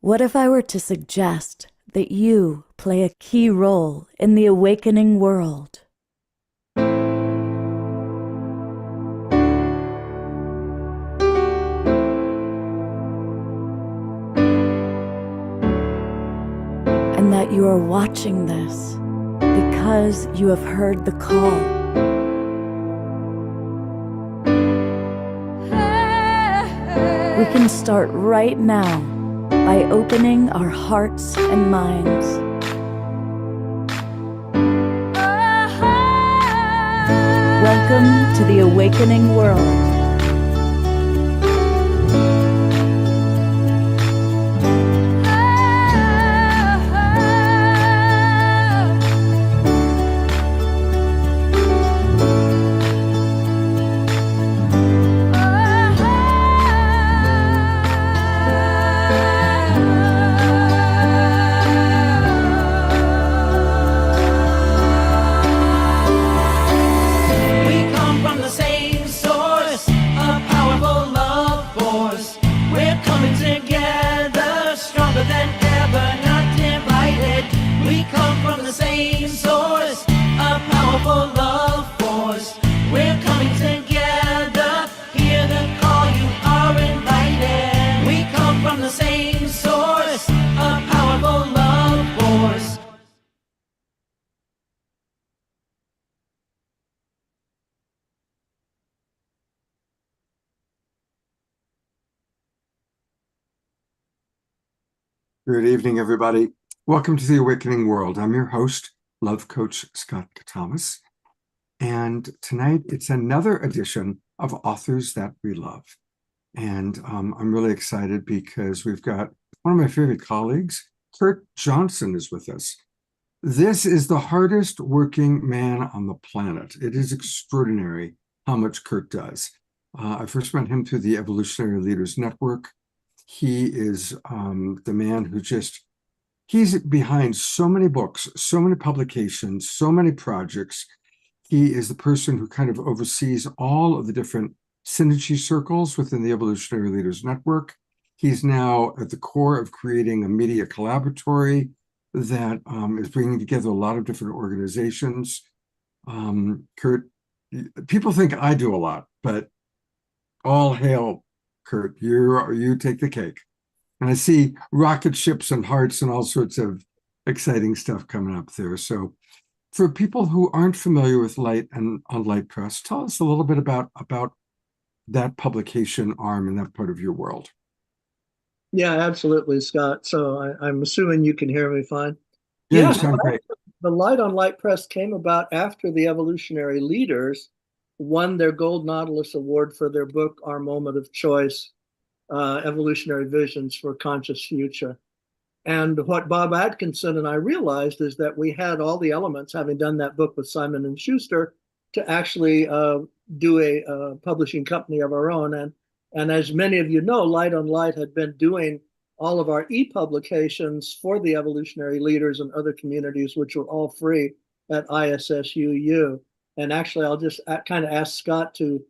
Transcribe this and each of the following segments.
What if I were to suggest that you play a key role in the awakening world? And that you are watching this because you have heard the call. We can start right now by opening our hearts and minds. Welcome to the awakening world. Good evening, everybody. Welcome to the Awakening World. I'm your host, Love Coach Scott Thomas. And tonight it's another edition of Authors That We Love. And I'm really excited because we've got one of my favorite colleagues, Kurt Johnson, is with us. This is the hardest working man on the planet. It is extraordinary how much Kurt does. I first met him through the Evolutionary Leaders Network. He is the man who he's behind so many books, so many publications, so many projects. He is the person who kind of oversees all of the different synergy circles within the Evolutionary Leaders Network. He's now at the core of creating a media collaboratory that is bringing together a lot of different organizations. Kurt, people think I do a lot, but all hail Kurt, you take the cake. And I see rocket ships and hearts and all sorts of exciting stuff coming up there. So for people who aren't familiar with Light and on Light Press, tell us a little bit about that publication arm and that part of your world. Yeah, absolutely, Scott. So I'm assuming you can hear me fine. Yeah, you sound great. The Light on Light Press came about after the Evolutionary Leaders won their Gold Nautilus Award for their book, Our Moment of Choice, Evolutionary Visions for a Conscious Future. And what Bob Atkinson and I realized is that we had all the elements, having done that book with Simon & Schuster, to actually do a publishing company of our own. And as many of you know, Light on Light had been doing all of our e-publications for the Evolutionary Leaders and other communities, which were all free at ISSUU. And actually, I'll just kind of ask Scott to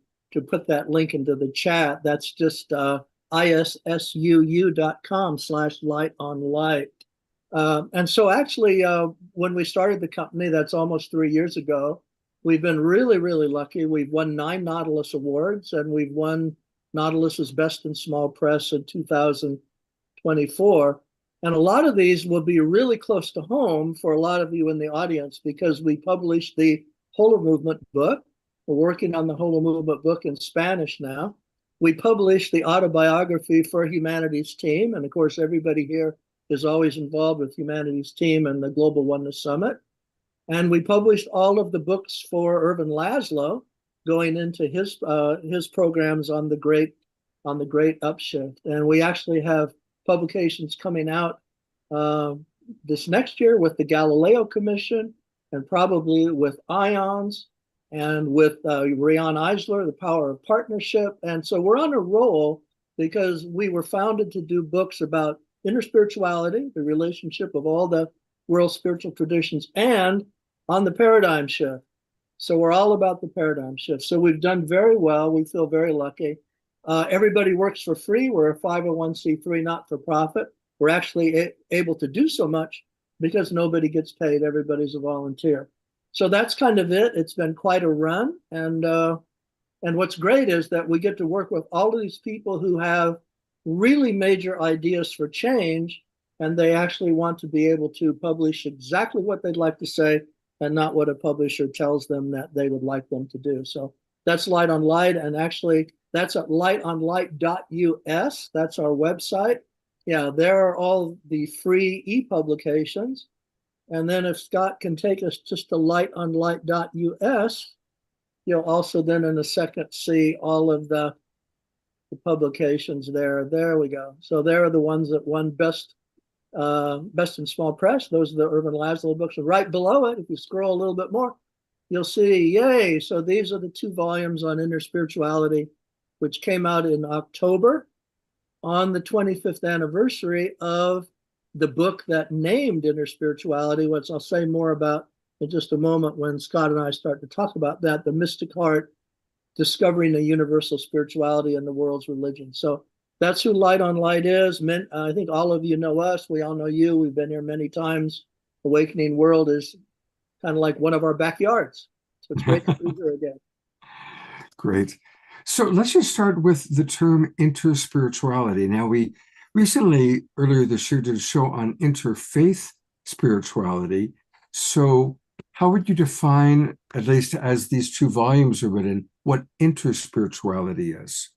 put that link into the chat. That's just issuu.com/lightonlight. And so actually, when we started the company, that's almost 3 years ago, we've been really, really lucky. We've won 9 Nautilus Awards, and we've won Nautilus's Best in Small Press in 2024. And a lot of these will be really close to home for a lot of you in the audience because we published the Holo Movement book. We're working on the Holo Movement book in Spanish now. We published the autobiography for Humanities Team. And of course, everybody here is always involved with Humanities Team and the Global Oneness Summit. And we published all of the books for Ervin Laszlo going into his programs on the Great Upshift. And we actually have publications coming out this next year with the Galileo Commission and probably with IONS and with Riane Eisler, The Power of Partnership. And so we're on a roll because we were founded to do books about inner spirituality, the relationship of all the world spiritual traditions, and on the paradigm shift. So we're all about the paradigm shift. So we've done very well. We feel very lucky. Everybody works for free. We're a 501c3 not-for-profit. we're actually able to do so much because nobody gets paid. Everybody's a volunteer. So that's kind of it. It's been quite a run. And what's great is that we get to work with all of these people who have really major ideas for change, and they actually want to be able to publish exactly what they'd like to say and not what a publisher tells them that they would like them to do. So that's Light on Light, and actually that's at lightonlight.us. That's our website. Yeah, there are all the free e-publications. And then if Scott can take us just to lightonlight.us, you'll also then in a second see all of the publications there. There we go. So there are the ones that won best in small press. Those are the Ervin Laszlo books. And right below it, if you scroll a little bit more, you'll see, yay. So these are the 2 volumes on inner spirituality, which came out in October on the 25th anniversary of the book that named inner spirituality, which I'll say more about in just a moment when Scott and I start to talk about that, The Mystic Heart, Discovering a Universal Spirituality in the World's Religion. So that's who Light on Light is. I think all of you know us. We all know you. We've been here many times. Awakening World is kind of like one of our backyards. So it's great to be here again. Great. So let's just start with the term interspirituality. Now, we recently, earlier this year, did a show on interfaith spirituality. So how would you define, at least as these 2 volumes are written, what interspirituality is?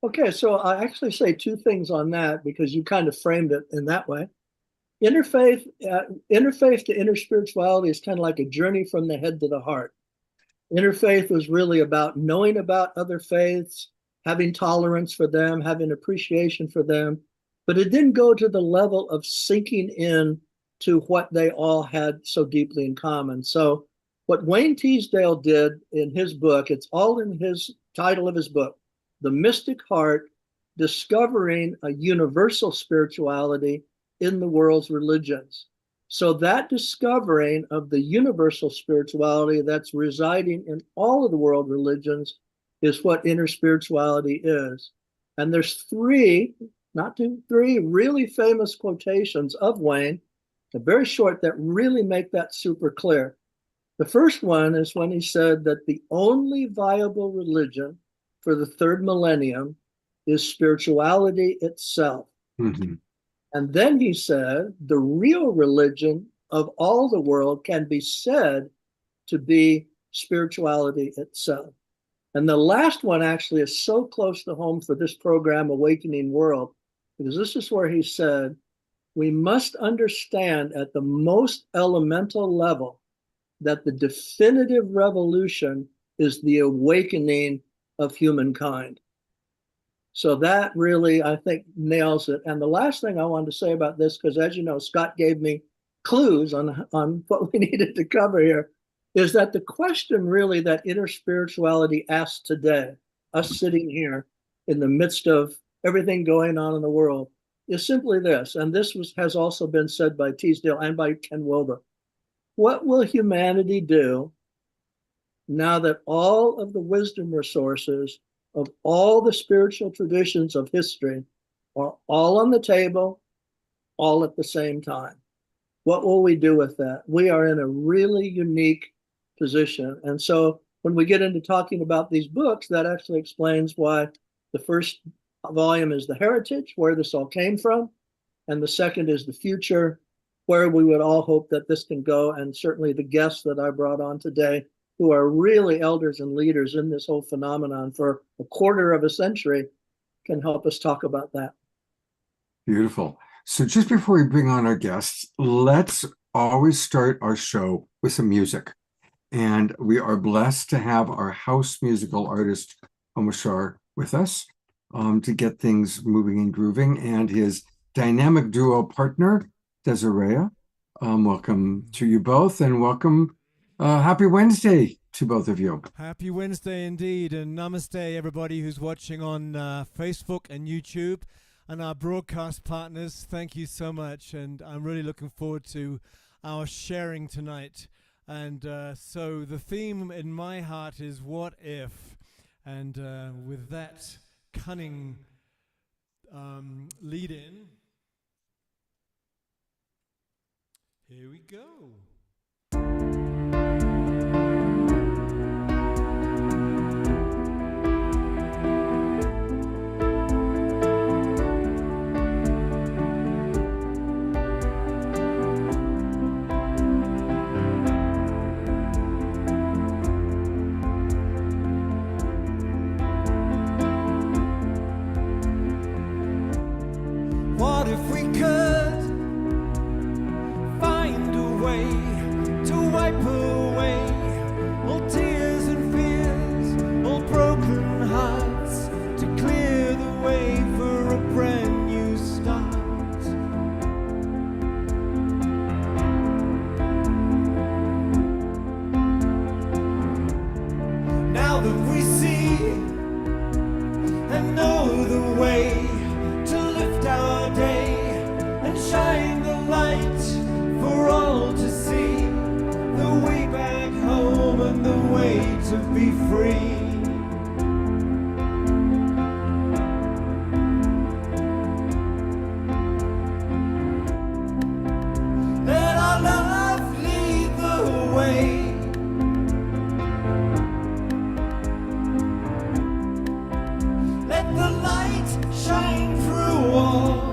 Okay, so I actually say 2 things on that because you kind of framed it in that way. Interfaith to interspirituality is kind of like a journey from the head to the heart. Interfaith was really about knowing about other faiths, having tolerance for them, having appreciation for them, but it didn't go to the level of sinking in to what they all had so deeply in common. So what Wayne Teasdale did in his book, it's all in his title of his book, The Mystic Heart, Discovering a Universal Spirituality in the World's Religions. So that discovering of the universal spirituality that's residing in all of the world religions is what inner spirituality is. And there's 3, not 2, 3 really famous quotations of Wayne, they're very short, that really make that super clear. The first one is when he said that the only viable religion for the 3rd millennium is spirituality itself. Mm-hmm. And then he said, the real religion of all the world can be said to be spirituality itself. And the last one actually is so close to home for this program, Awakening World, because this is where he said, we must understand at the most elemental level that the definitive revolution is the awakening of humankind. So that really, I think, nails it. And the last thing I wanted to say about this, because as you know, Scott gave me clues on what we needed to cover here, is that the question really that inner spirituality asks today, us sitting here in the midst of everything going on in the world, is simply this. And this has also been said by Teasdale and by Ken Wilber. What will humanity do now that all of the wisdom resources of all the spiritual traditions of history are all on the table, all at the same time? What will we do with that? We are in a really unique position. And so when we get into talking about these books, that actually explains why the first volume is the heritage, where this all came from, and the second is the future, where we would all hope that this can go. And certainly the guests that I brought on today, who are really elders and leaders in this whole phenomenon for a quarter of a century, can help us talk about that. Beautiful. So just before we bring on our guests, let's always start our show with some music. And we are blessed to have our house musical artist, Omashar, with us to get things moving and grooving, and his dynamic duo partner, Desiree. Welcome to you both, and welcome. Happy Wednesday to both of you. Happy Wednesday indeed, and namaste everybody who's watching on Facebook and YouTube, and our broadcast partners. Thank you so much, and I'm really looking forward to our sharing tonight. And so the theme in my heart is what if, and with that cunning lead in, Here we go. What if we could find a way to wipe away all tears and fears, all broken hearts, to clear the way for a brand new start? Now that we see and know the way to lift our day and shine the light for all to see, the way back home and the way to be free. Let our love lead the way. Let the light shine through all.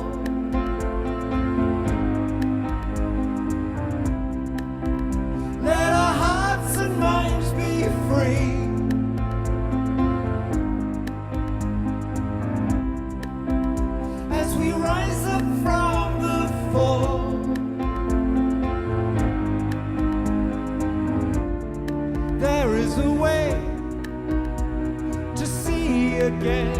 Let our hearts and minds be free. As we rise up from the fall, there is a way to see again,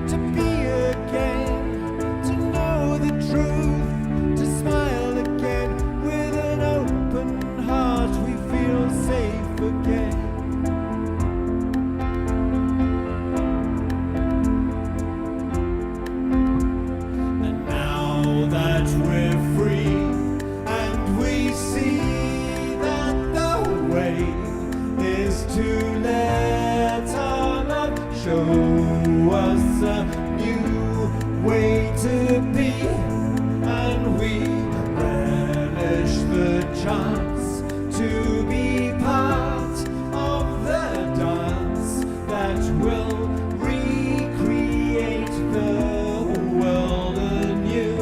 to be again, to know the truth, to smile again. With an open heart we feel safe again. And now that we're free and we see that the way is to let our love show us a new way to be, and we relish the chance to be part of the dance that will recreate the world anew.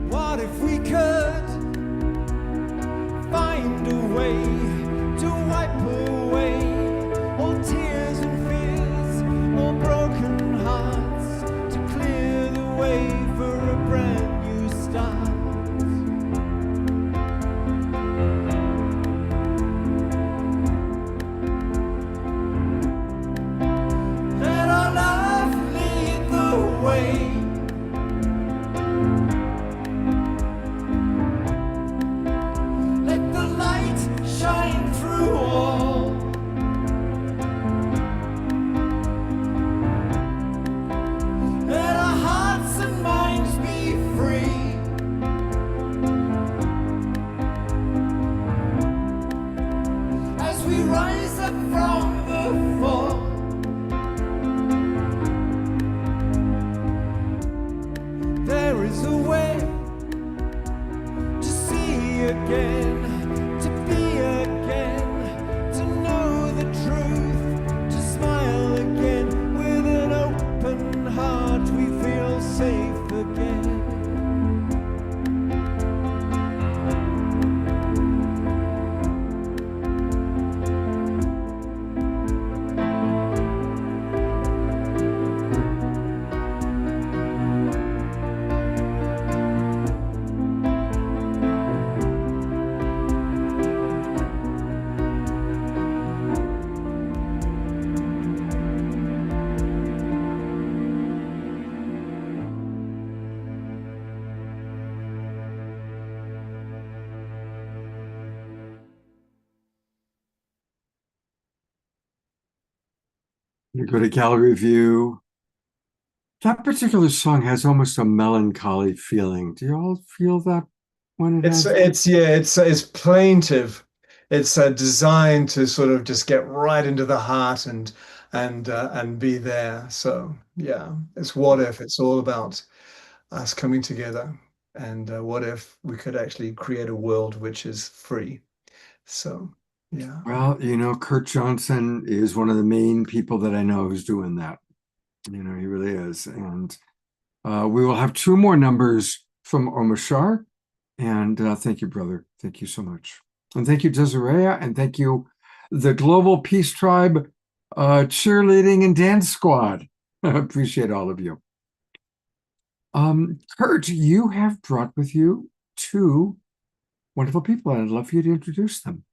What if we could find a way to wipe away all tears and fears, all broken hearts, to clear the way for a brand new start? Let our love lead the way. Let the light shine through all. Let our hearts and minds be free. As we rise up from the fall, there is a way to see again, to be again, to know the truth, to smile again. With an open heart we feel safe again. You go to gallery view. That particular song has almost a melancholy feeling. Do you all feel that when it has? It's plaintive. It's designed to sort of just get right into the heart and be there. So yeah, it's what if. It's all about us coming together. And what if we could actually create a world which is free? So, yeah. Well, Kurt Johnson is one of the main people that I know who's doing that. He really is. And we will have 2 more numbers from Omashar. And thank you, brother. Thank you so much. And thank you, Desiree. And thank you, the Global Peace Tribe cheerleading and dance squad. I appreciate all of you. Kurt, you have brought with you 2 wonderful people, and I'd love for you to introduce them.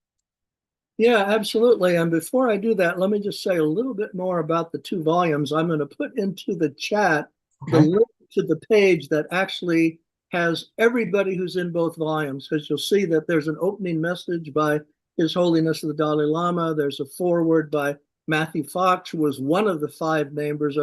Yeah, absolutely. And before I do that, let me just say a little bit more about the 2 volumes. I'm going to put into the chat the Okay. link to the page that actually has everybody who's in both volumes, because you'll see that there's an opening message by His Holiness the Dalai Lama. There's a foreword by Matthew Fox, who was one of the 5 namers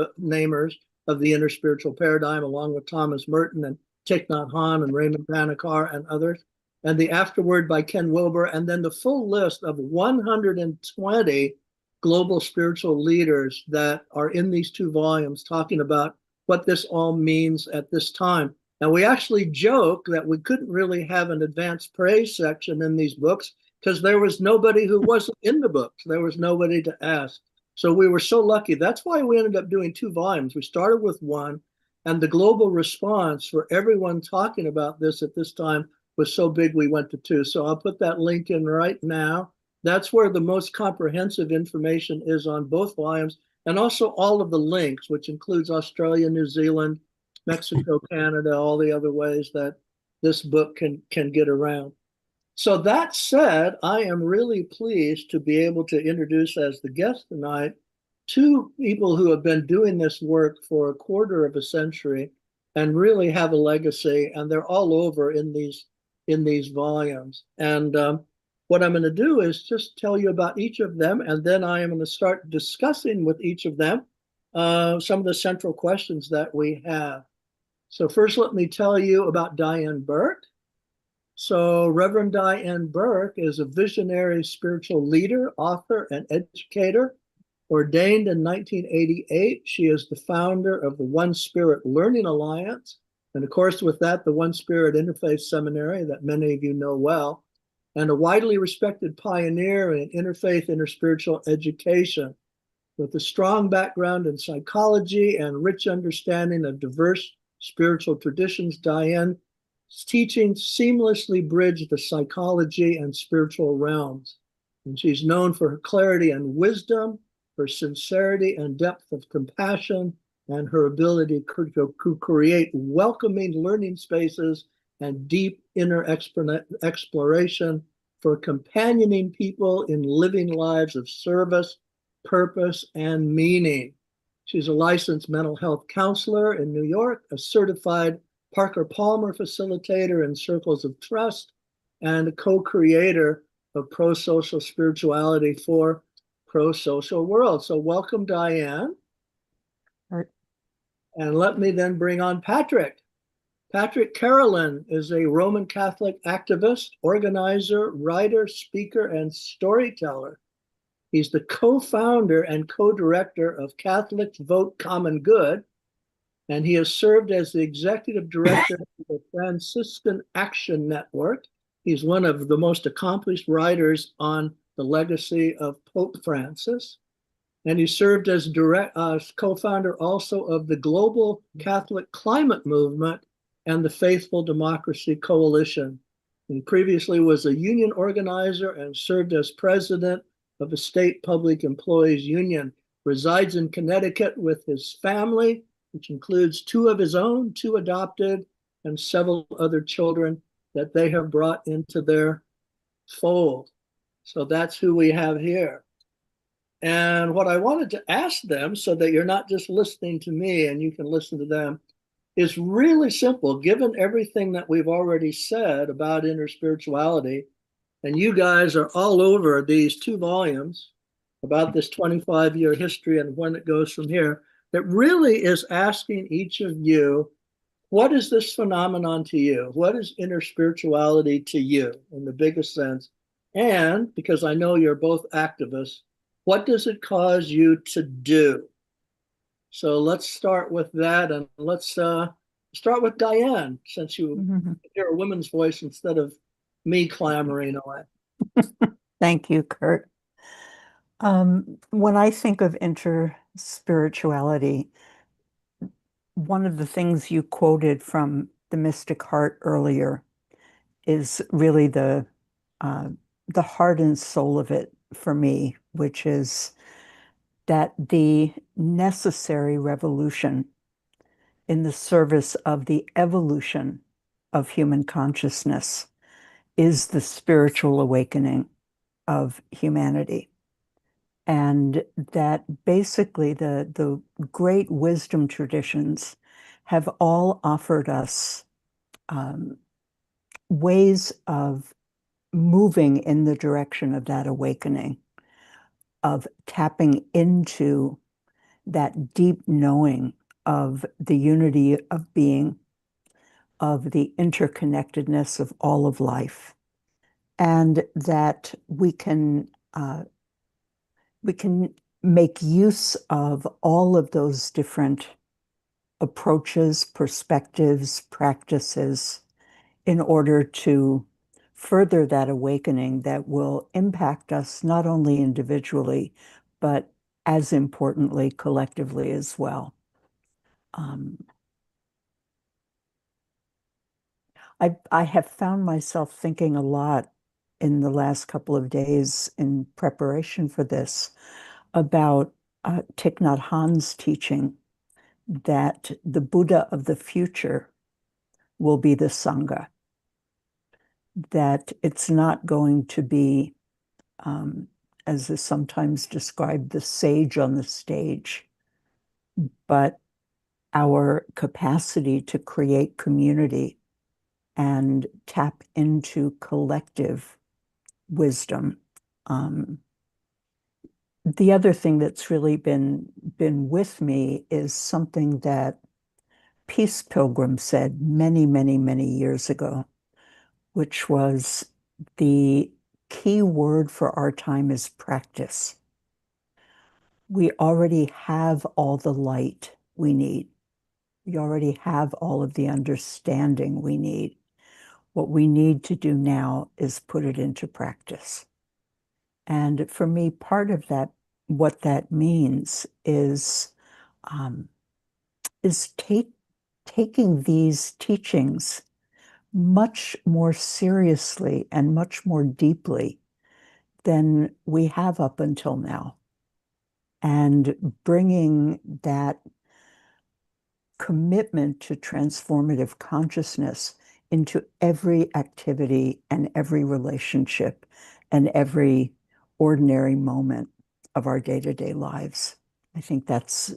of the Inner Spiritual Paradigm, along with Thomas Merton and Thich Nhat Hanh and Raymond Panikar and others. And the afterword by Ken Wilber, and then the full list of 120 global spiritual leaders that are in these 2 volumes talking about what this all means at this time. And we actually joke that we couldn't really have an advanced praise section in these books because there was nobody who wasn't in the books. There was nobody to ask. So we were so lucky. That's why we ended up doing 2 volumes. We started with 1, and the global response for everyone talking about this at this time was so big we went to 2. So I'll put that link in right now. That's where the most comprehensive information is on both volumes, and also all of the links, which includes Australia, New Zealand, Mexico, Canada, all the other ways that this book can get around. So that said, I am really pleased to be able to introduce as the guest tonight 2 people who have been doing this work for a quarter of a century and really have a legacy, and they're all over in these volumes. And what I'm going to do is just tell you about each of them, and then I am going to start discussing with each of them some of the central questions that we have. So first, let me tell you about Diane Burke. So Reverend Diane Burke is a visionary spiritual leader, author, and educator. Ordained in 1988, she is the founder of the One Spirit Learning Alliance, and of course with that, the One Spirit Interfaith Seminary that many of you know well, and a widely respected pioneer in interfaith interspiritual education. With a strong background in psychology and rich understanding of diverse spiritual traditions, Diane's teachings seamlessly bridge the psychology and spiritual realms. And she's known for her clarity and wisdom, her sincerity and depth of compassion, and her ability to create welcoming learning spaces and deep inner exploration for companioning people in living lives of service, purpose, and meaning. She's a licensed mental health counselor in New York, a certified Parker Palmer facilitator in Circles of Trust, and a co-creator of Pro-Social Spirituality for Pro-Social World. So welcome, Diane. Art. And let me then bring on Patrick. Patrick Carolyn is a Roman Catholic activist, organizer, writer, speaker, and storyteller. He's the co-founder and co-director of Catholics Vote Common Good, and he has served as the executive director of the Franciscan Action Network. He's one of the most accomplished writers on the legacy of Pope Francis. And he served as co-founder also of the Global Catholic Climate Movement and the Faithful Democracy Coalition. He previously was a union organizer and served as president of a state public employees union. Resides in Connecticut with his family, which includes 2 of his own, 2 adopted, and several other children that they have brought into their fold. So that's who we have here. And what I wanted to ask them, so that you're not just listening to me and you can listen to them, is really simple. Given everything that we've already said about inner spirituality, and you guys are all over these 2 volumes about this 25-year history and when it goes from here, it really is asking each of you, what is this phenomenon to you? What is inner spirituality to you in the biggest sense? And because I know you're both activists, what does it cause you to do? So let's start with that, and let's start with Diane, since you Mhm. hear a woman's voice instead of me clamoring away. Thank you, Kurt. When I think of interspirituality, one of the things you quoted from the Mystic Heart earlier is really uh, the heart and soul of it for me, which is that the necessary revolution in the service of the evolution of human consciousness is the spiritual awakening of humanity. And that basically the great wisdom traditions have all offered us um, ways of moving in the direction of that awakening, of tapping into that deep knowing of the unity of being, of the interconnectedness of all of life, and that we can make use of all of those different approaches, perspectives, practices in order to further that awakening that will impact us not only individually, but as importantly, collectively as well. Um, I have found myself thinking a lot in the last couple of days in preparation for this about Thich Nhat Hanh's teaching that the Buddha of the future will be the Sangha, that it's not going to be, as is sometimes described, the sage on the stage, but our capacity to create community and tap into collective wisdom. The other thing that's really been with me is something that Peace Pilgrim said many, many, many years ago, which was the key word for our time is practice. We already have all the light we need. We already have all of the understanding we need. What we need to do now is put it into practice. And for me, part of that, what that means um, is taking these teachings much more seriously and much more deeply than we have up until now, and bringing that commitment to transformative consciousness into every activity and every relationship and every ordinary moment of our day-to-day lives. I think that's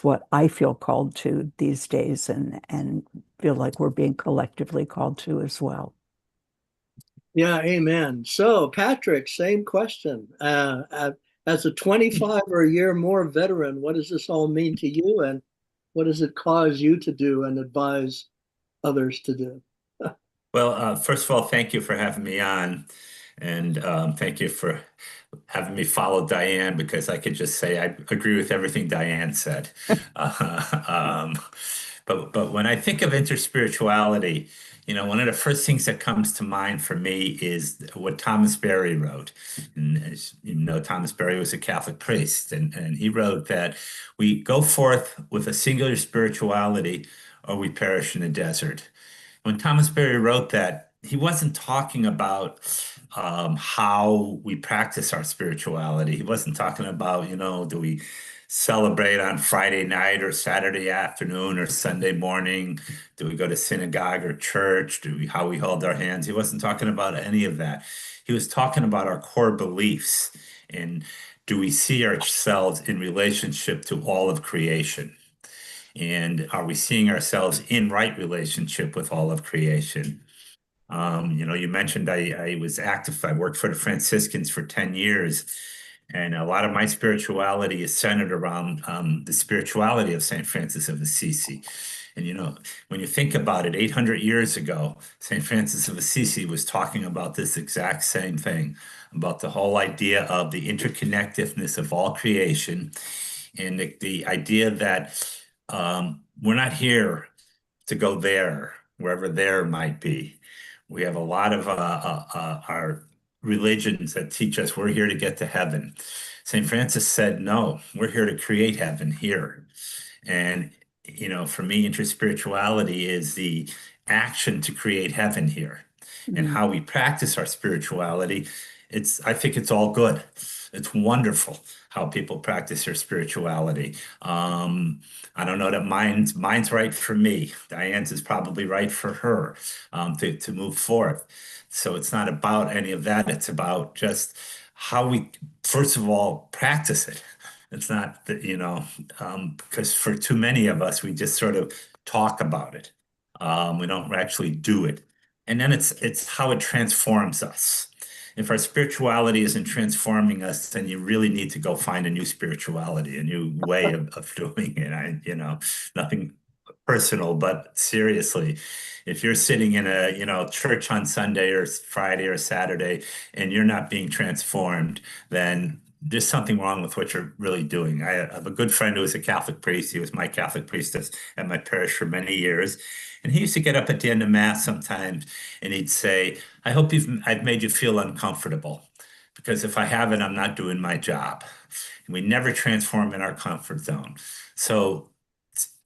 what I feel called to these days, and feel like we're being collectively called to as well. Yeah, amen. So, Patrick, same question. As a 25 or a year more veteran, what does this all mean to you, and what does it cause you to do and advise others to do? Well, first of all, thank you for having me on, and thank you for having me follow Diane, because I could just say I agree with everything Diane said. Um, but when I think of interspirituality, one of the first things that comes to mind for me is what Thomas Berry wrote. And as you know, Thomas Berry was a Catholic priest, and he wrote that we go forth with a singular spirituality, or we perish in the desert. When Thomas Berry wrote that, he wasn't talking about how we practice our spirituality. He wasn't talking about, do we celebrate on Friday night or Saturday afternoon or Sunday morning? Do we go to synagogue or church? How we hold our hands? He wasn't talking about any of that. He was talking about our core beliefs, and do we see ourselves in relationship to all of creation? And are we seeing ourselves in right relationship with all of creation? You mentioned I was active. I worked for the Franciscans for 10 years. And a lot of my spirituality is centered around the spirituality of St. Francis of Assisi. And, when you think about it, 800 years ago, St. Francis of Assisi was talking about this exact same thing, about the whole idea of the interconnectedness of all creation, and the idea that we're not here to go there, wherever there might be. We have a lot of our religions that teach us we're here to get to heaven. St. Francis said, no, we're here to create heaven here. And, you know, for me, interspirituality is the action to create heaven here. And how we practice our spirituality, I think it's all good. It's wonderful how people practice their spirituality. I don't know that mine's right for me. Diane's is probably right for her, to move forth. So it's not about any of that. It's about just how we, first of all, practice it. It's not that, you know, because for too many of us, we just sort of talk about it. We don't actually do it. And then it's how it transforms us. If our spirituality isn't transforming us, then you really need to go find a new spirituality, a new way of doing it. You know, nothing personal, but seriously, if you're sitting in a, you know, church on Sunday or Friday or Saturday and you're not being transformed, then there's something wrong with what you're really doing. I have a good friend who was a Catholic priest. He was my Catholic priestess at my parish for many years. And he used to get up at the end of Mass sometimes and he'd say, I hope I've made you feel uncomfortable, because if I haven't, I'm not doing my job. And we never transform in our comfort zone. So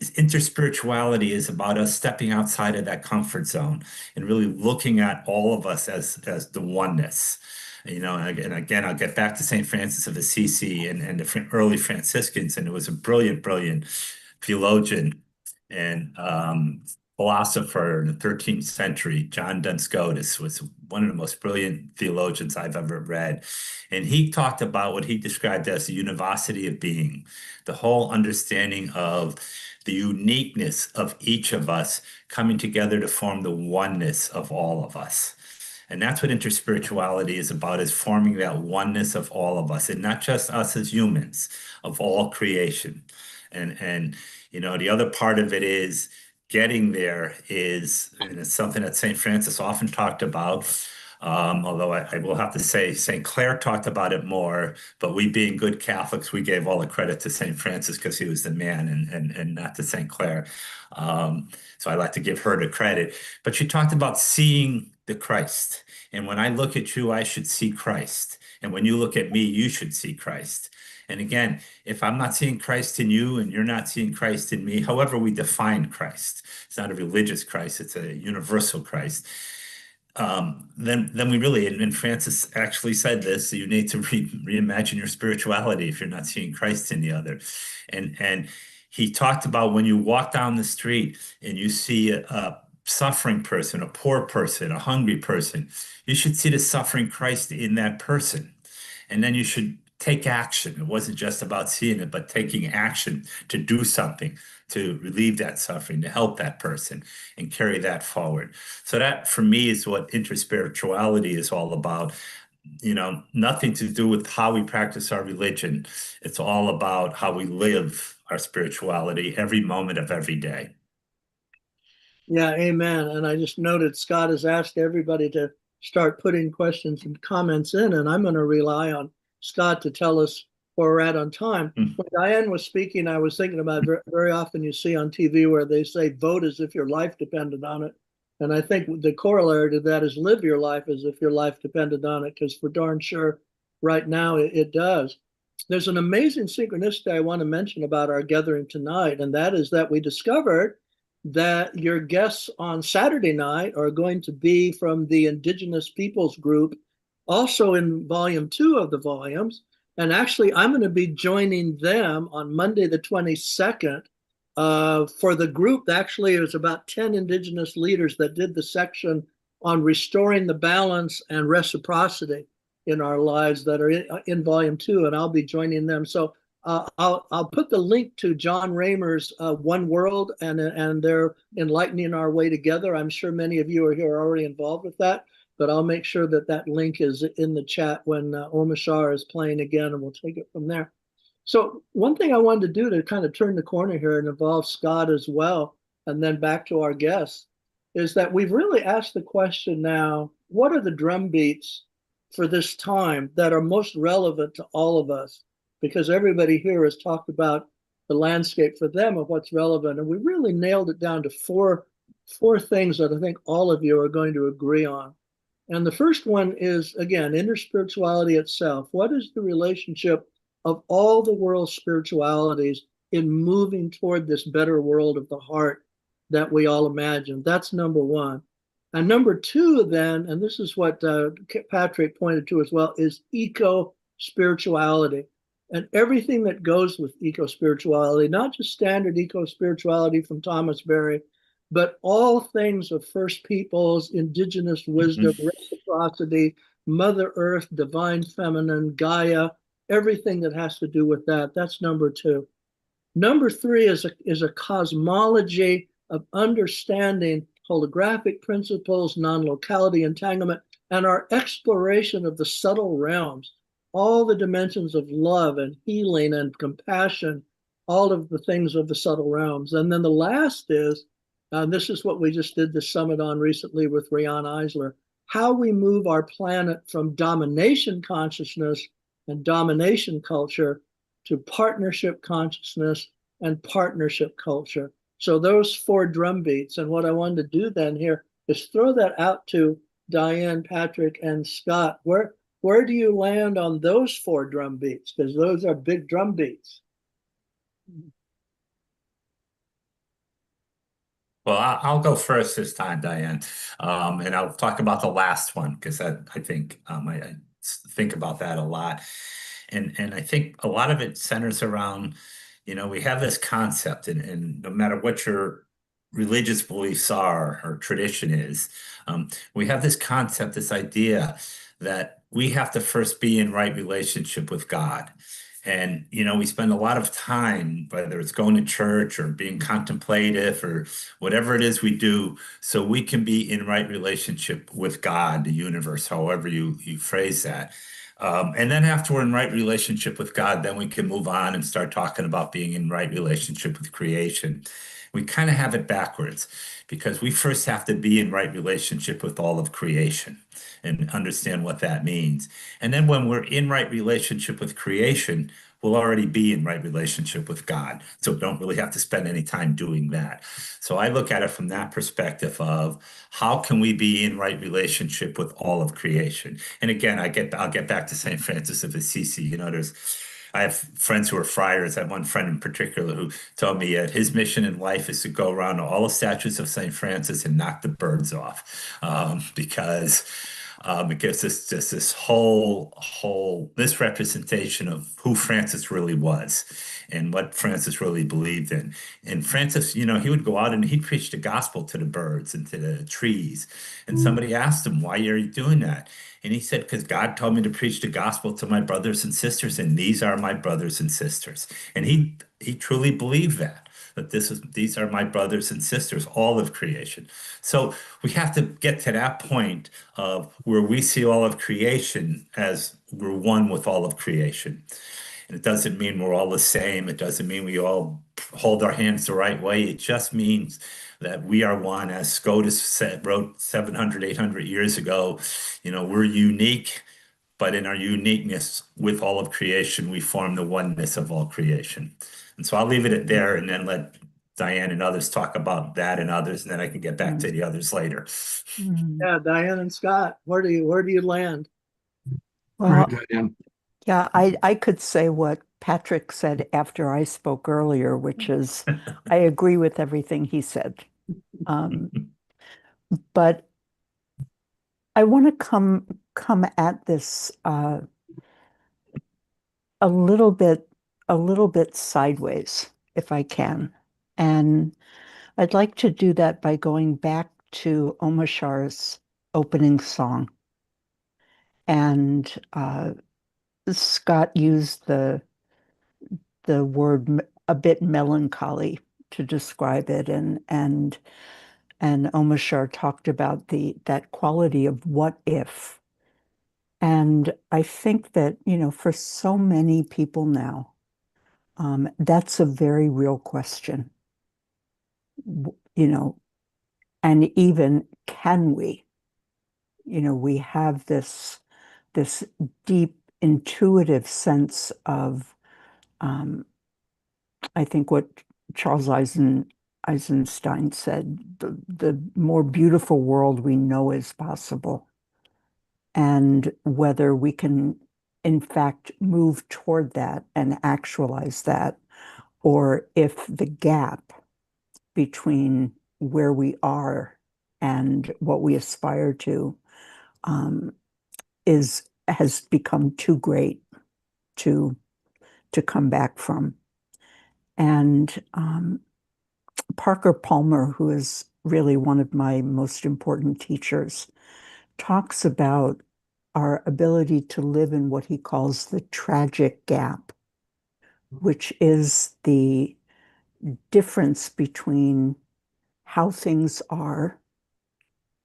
interspirituality is about us stepping outside of that comfort zone and really looking at all of us as the oneness. You know, and again, I'll get back to St. Francis of Assisi and the early Franciscans, and it was a brilliant, brilliant theologian and philosopher in the 13th century. John Duns Scotus was one of the most brilliant theologians I've ever read. And he talked about what he described as the univocity of being, the whole understanding of the uniqueness of each of us coming together to form the oneness of all of us. And that's what interspirituality is about, is forming that oneness of all of us, and not just us as humans, of all creation. And you know, the other part of it is getting there is, and it's something that St. Francis often talked about, although I will have to say St. Clare talked about it more, but we being good Catholics, we gave all the credit to St. Francis because he was the man and not to St. Clare. So I like to give her the credit. But she talked about seeing the Christ. And when I look at you, I should see Christ. And when you look at me, you should see Christ. And again, if I'm not seeing Christ in you and you're not seeing Christ in me, however we define Christ, it's not a religious Christ, it's a universal Christ. Then we really, and Francis actually said this, you need to reimagine your spirituality if you're not seeing Christ in the other. And he talked about when you walk down the street and you see a suffering person, a poor person, a hungry person, you should see the suffering Christ in that person. And then you should take action. It wasn't just about seeing it, but taking action to do something to relieve that suffering, to help that person and carry that forward. So that for me is what interspirituality is all about. You know, nothing to do with how we practice our religion. It's all about how we live our spirituality every moment of every day. Yeah, amen. And I just noted Scott has asked everybody to start putting questions and comments in, and I'm going to rely on Scott to tell us where we're at on time. When Diane was speaking, I was thinking about very often you see on TV where they say vote as if your life depended on it. And I think the corollary to that is live your life as if your life depended on it, because for darn sure right now it does. There's an amazing synchronicity I want to mention about our gathering tonight, and that is that we discovered that your guests on Saturday night are going to be from the Indigenous Peoples Group, also in volume 2 of the volumes. And actually, I'm going to be joining them on Monday, the 22nd, for the group. Actually, it was about 10 Indigenous leaders that did the section on restoring the balance and reciprocity in our lives that are in volume 2, and I'll be joining them. So I'll put the link to John Raymer's One World, and they're enlightening our way together. I'm sure many of you are here already involved with that, but I'll make sure that that link is in the chat when Omashar is playing again, and we'll take it from there. So one thing I wanted to do to kind of turn the corner here and involve Scott as well, and then back to our guests, is that we've really asked the question now, what are the drum beats for this time that are most relevant to all of us? Because everybody here has talked about the landscape for them of what's relevant. And we really nailed it down to 4 four things that I think all of you are going to agree on. And the first one is, again, inner spirituality itself. What is the relationship of all the world's spiritualities in moving toward this better world of the heart that we all imagine? That's number one. And number two, then, and this is what Patrick pointed to as well, is eco spirituality and everything that goes with eco spirituality, not just standard eco spirituality from Thomas Berry, but all things of First Peoples, indigenous wisdom, reciprocity, Mother Earth, divine feminine, Gaia, everything that has to do with that. That's number two. Number three is a cosmology of understanding holographic principles, non-locality entanglement, and our exploration of the subtle realms, all the dimensions of love and healing and compassion, all of the things of the subtle realms. And then the last is, and this is what we just did the summit on recently with Riane Eisler, how we move our planet from domination consciousness and domination culture to partnership consciousness and partnership culture. So those four drum beats. And what I wanted to do then here is throw that out to Diane, Patrick, and Scott. Where do you land on those four drum beats? Because those are big drum beats. Well, I'll go first this time, Diane, and I'll talk about the last one because I think I think about that a lot, and I think a lot of it centers around, we have this concept, and no matter what your religious beliefs are or tradition is, we have this concept, this idea that we have to first be in right relationship with God. And, we spend a lot of time, whether it's going to church or being contemplative or whatever it is we do, so we can be in right relationship with God, the universe, however you phrase that. And then after we're in right relationship with God, then we can move on and start talking about being in right relationship with creation. We kind of have it backwards because we first have to be in right relationship with all of creation and understand what that means. And then when we're in right relationship with creation, we'll already be in right relationship with God. So we don't really have to spend any time doing that. So I look at it from that perspective of how can we be in right relationship with all of creation? And again, I'll get back to St. Francis of Assisi. I have friends who are friars. I have one friend in particular who told me that his mission in life is to go around to all the statues of St. Francis and knock the birds off, because it gives us just this whole misrepresentation of who Francis really was and what Francis really believed in. And Francis, he would go out and he'd preach the gospel to the birds and to the trees. And somebody asked him, "Why are you doing that?" And he said, "Because God told me to preach the gospel to my brothers and sisters, and these are my brothers and sisters." And he truly believed that these are my brothers and sisters, all of creation. So we have to get to that point of where we see all of creation as we're one with all of creation. And it doesn't mean we're all the same. It doesn't mean we all hold our hands the right way. It just means that we are one, as Scotus wrote 700, 800 years ago. We're unique, but in our uniqueness with all of creation, we form the oneness of all creation. And so I'll leave it at there and then let Diane and others talk about that and others, and then I can get back to the others later. Yeah, Diane and Scott, where do you land? Well, Right, Diane. yeah, I could say what Patrick said after I spoke earlier, which is I agree with everything he said. But I want to come at this a little bit sideways, if I can. And I'd like to do that by going back to Omashar's opening song. And Scott used the word a bit melancholy to describe it, and Omashar talked about that quality of what if. And I think that, for so many people now, that's a very real question. And even can we? We have this deep intuitive sense of, I think what Charles Eisen Eisenstein said, the more beautiful world we know is possible, and whether we can, in fact, move toward that and actualize that, or if the gap between where we are and what we aspire to has become too great to come back from. And Parker Palmer, who is really one of my most important teachers, talks about our ability to live in what he calls the tragic gap, which is the difference between how things are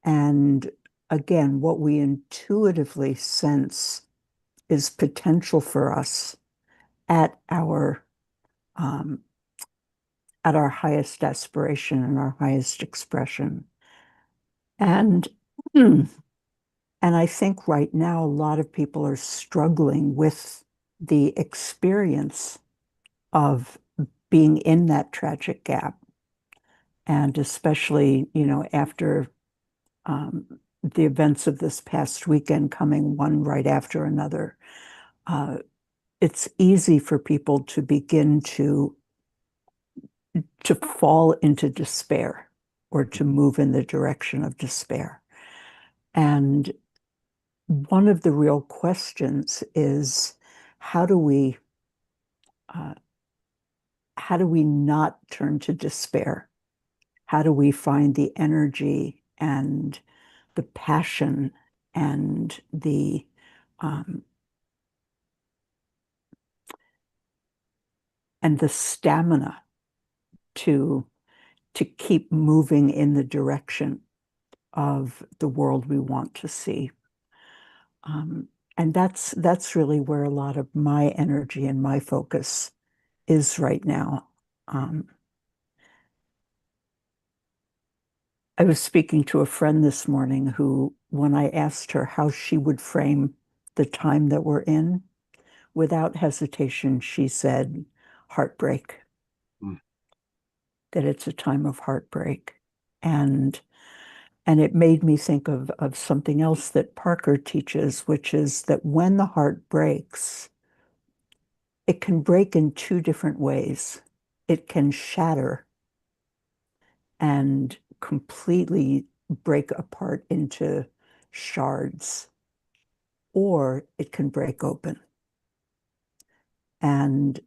and, again, what we intuitively sense is potential for us at our highest aspiration and our highest expression. And I think right now a lot of people are struggling with the experience of being in that tragic gap. And especially, after the events of this past weekend coming one right after another, it's easy for people to begin to fall into despair or to move in the direction of despair. And one of the real questions is, how do we not turn to despair? How do we find the energy and the passion and the stamina to keep moving in the direction of the world we want to see? And that's really where a lot of my energy and my focus is right now. I was speaking to a friend this morning who, when I asked her how she would frame the time that we're in, without hesitation, she said, heartbreak. That it's a time of heartbreak. And it made me think of something else that Parker teaches, which is that when the heart breaks, it can break in two different ways. It can shatter and completely break apart into shards, or it can break open. And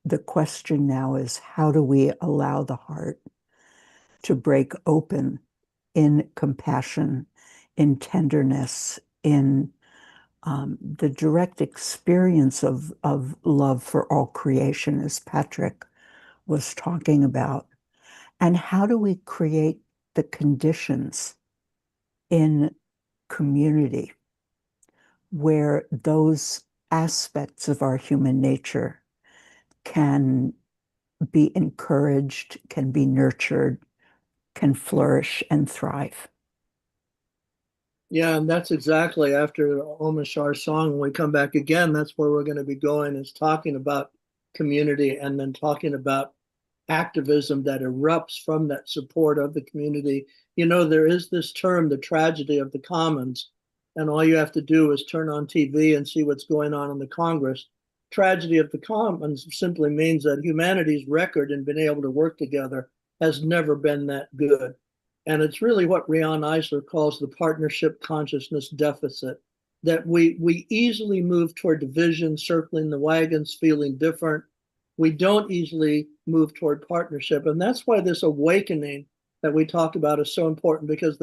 the question now is, how do we allow the heart to break open in compassion, in tenderness, in the direct experience of love for all creation, as Patrick was talking about? And how do we create the conditions in community where those aspects of our human nature can be encouraged, can be nurtured, can flourish and thrive? Yeah, and that's exactly after Om Shar's song. When we come back again, that's where we're going to be going, is talking about community and then talking about activism that erupts from that support of the community. There is this term, the tragedy of the commons, and all you have to do is turn on TV and see what's going on in the Congress. Tragedy of the commons simply means that humanity's record in being able to work together has never been that good. And it's really what Riane Eisler calls the partnership consciousness deficit, that we easily move toward division, circling the wagons, feeling different. We don't easily move toward partnership. And that's why this awakening that we talked about is so important, because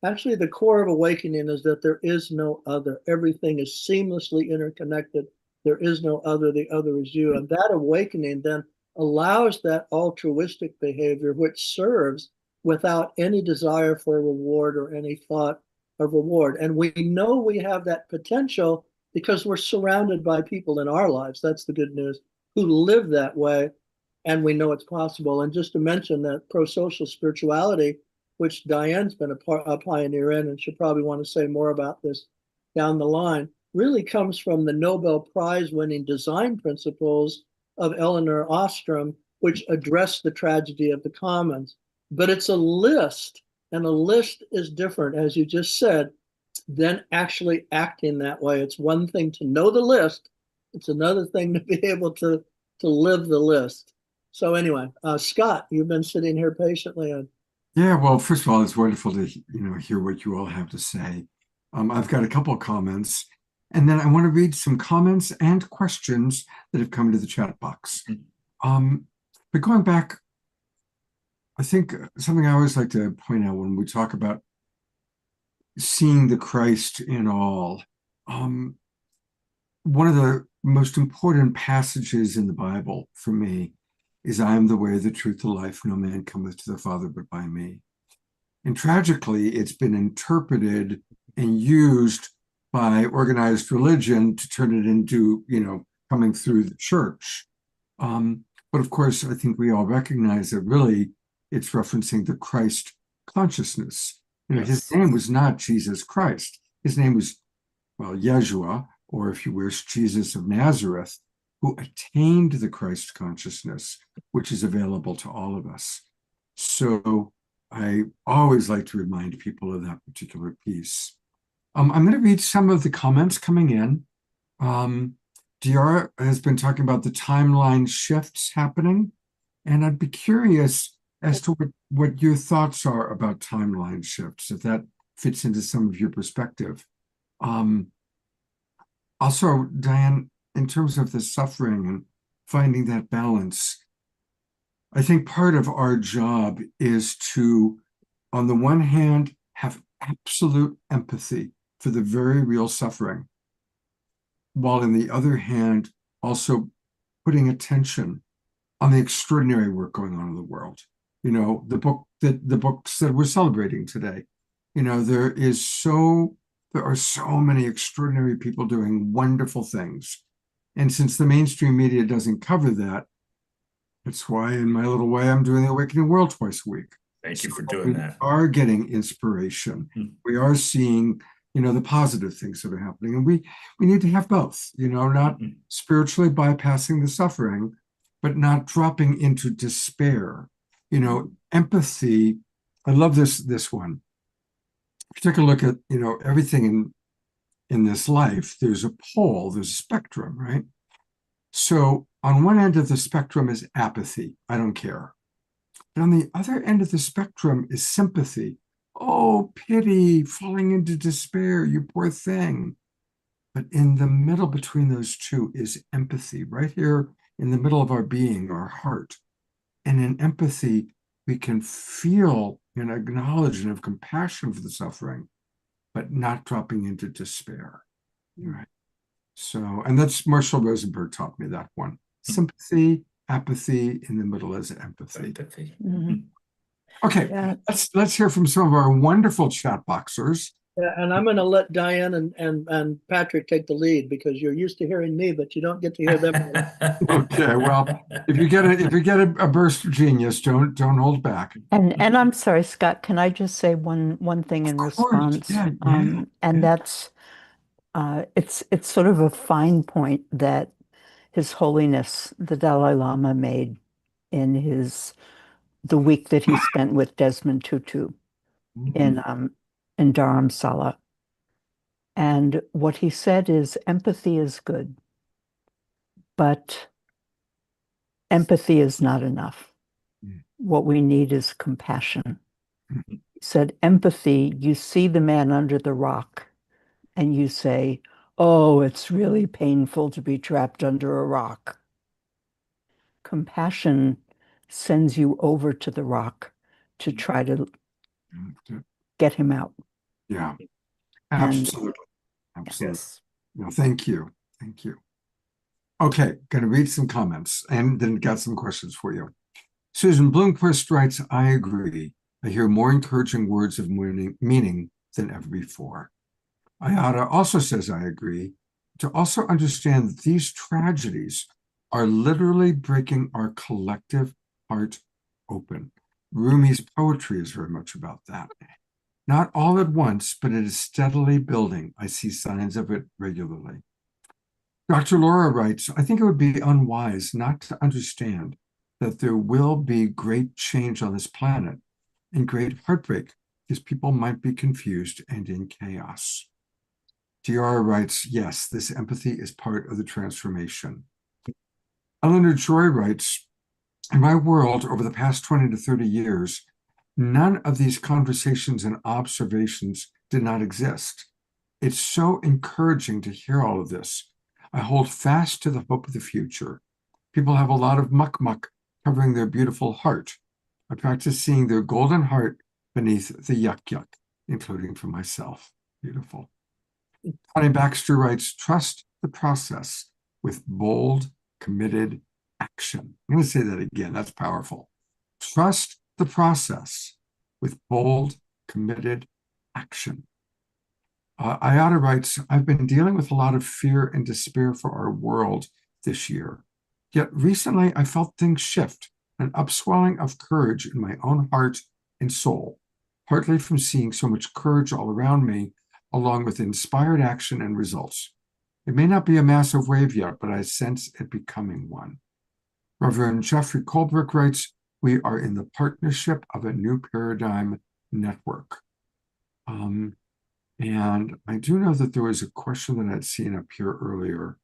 actually the core of awakening is that there is no other. Everything is seamlessly interconnected. There is no other. The other is you. And that awakening then allows that altruistic behavior, which serves without any desire for a reward or any thought of reward. And we know we have that potential because we're surrounded by people in our lives. That's the good news, who live that way, and we know it's possible. And just to mention that pro-social spirituality, which Diane's been a pioneer in, and she'll probably want to say more about this down the line, really comes from the Nobel Prize winning design principles of Elinor Ostrom, which address the tragedy of the commons. but it's a list, and a list is different, as you just said, than actually acting that way. It's one thing to know the list, it's another thing to be able to live the list. So anyway, Scott, you've been sitting here patiently. And Yeah, well, first of all, it's wonderful to hear what you all have to say. I've got a couple of comments, and then I want to read some comments and questions that have come into the chat box. But going back, I think something I always like to point out when we talk about seeing the Christ in all, one of the most important passages in the Bible for me is I am the way, the truth, the life. No man cometh to the Father but by me. And tragically, it's been interpreted and used by organized religion to turn it into, coming through the church. But of course, I think we all recognize that really it's referencing the Christ consciousness. His name was not Jesus Christ. His name was, well, Yeshua, or if you wish, Jesus of Nazareth, who attained the Christ consciousness, which is available to all of us. So I always like to remind people of that particular piece. I'm going to read some of the comments coming in. Diara has been talking about the timeline shifts happening, and I'd be curious as to what your thoughts are about timeline shifts, if that fits into some of your perspective. Also, Diane, in terms of the suffering and finding that balance, I think part of our job is to, on the one hand, have absolute empathy for the very real suffering, while on the other hand, also putting attention on the extraordinary work going on in the world. The books that we're celebrating today. There are so many extraordinary people doing wonderful things. And since the mainstream media doesn't cover that, that's why in my little way, I'm doing the Awakening World twice a week. Thank you for doing that. We are getting inspiration. We are seeing, the positive things that are happening. And we need to have both, not spiritually bypassing the suffering, but not dropping into despair. Empathy. I love this one. If you take a look at, everything in this life, there's a pole, there's a spectrum, right? So on one end of the spectrum is apathy. I don't care. And on the other end of the spectrum is sympathy. Oh, pity, falling into despair, you poor thing. But in the middle between those two is empathy, right here in the middle of our being, our heart. And in empathy, we can feel and acknowledge and have compassion for the suffering, but not dropping into despair. Right. So, and that's Marshall Rosenberg taught me that one. Sympathy, apathy, in the middle is empathy. Okay, Yeah. let's hear from some of our wonderful chat boxers. Yeah, and I'm going to let Diane and Patrick take the lead, because you're used to hearing me, but you don't get to hear them. Okay, well, if you get a burst of genius, don't hold back. And I'm sorry, Scott, can I just say one thing in Of course, response? yeah, And yeah. that's it's sort of a fine point that His Holiness the Dalai Lama made in the week that he spent with Desmond Tutu in Dharamsala. And what he said is empathy is good, but empathy is not enough. What we need is compassion. He said, empathy, you see the man under the rock and you say, oh, it's really painful to be trapped under a rock. Compassion sends you over to the rock to try to get him out. Yeah, absolutely. Absolutely. Yes. No, thank you. Thank you. Okay, going to read some comments and then got some questions for you. Susan Bloomquist writes, I agree. I hear more encouraging words of meaning than ever before. Ayada also says, I agree, to also understand that these tragedies are literally breaking our collective heart open. Rumi's poetry is very much about that. Not all at once, but it is steadily building. I see signs of it regularly. Dr. Laura writes, I think it would be unwise not to understand that there will be great change on this planet and great heartbreak, because people might be confused and in chaos. Tiara writes, yes, this empathy is part of the transformation. Eleanor Joy writes, in my world over the past 20 to 30 years, none of these conversations and observations did not exist. It's so encouraging to hear all of this. I hold fast to the hope of the future. People have a lot of muck covering their beautiful heart. I practice seeing their golden heart beneath the yuck, including for myself. Beautiful. Connie Baxter writes, trust the process with bold, committed action. I'm going to say that again. That's powerful. Trust the process with bold, committed action. Ayada writes, I've been dealing with a lot of fear and despair for our world this year. Yet recently I felt things shift, an upswelling of courage in my own heart and soul, partly from seeing so much courage all around me, along with inspired action and results. It may not be a massive wave yet, but I sense it becoming one. Reverend Jeffrey Colbrook writes, we are in the partnership of a new paradigm network. And I do know that there was a question that I'd seen up here earlier.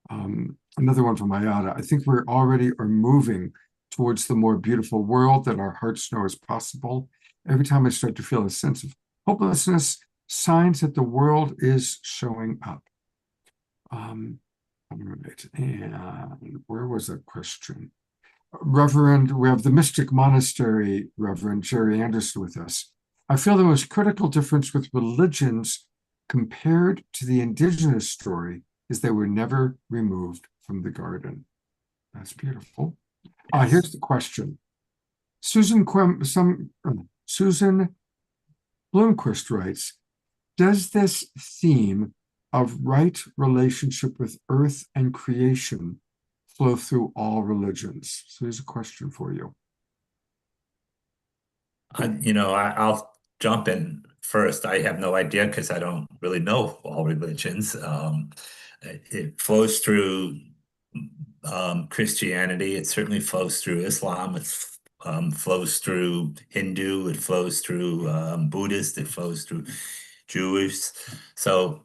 Another one from Ayada. I think we already are moving towards the more beautiful world that our hearts know is possible. Every time I start to feel a sense of hopelessness, signs that the world is showing up. All right, and where was that question? Reverend, we have the Mystic Monastery, Reverend Jerry Anderson with us. I feel the most critical difference with religions compared to the indigenous story is they were never removed from the garden. That's beautiful. Yes. Here's the question. Susan Bloomquist writes, does this theme of right relationship with earth and creation flow through all religions? So here's a question for you. I'll jump in first. I have no idea because I don't really know all religions. It flows through Christianity. It certainly flows through Islam. It flows through Hindu. It flows through Buddhist. It flows through Jewish. So,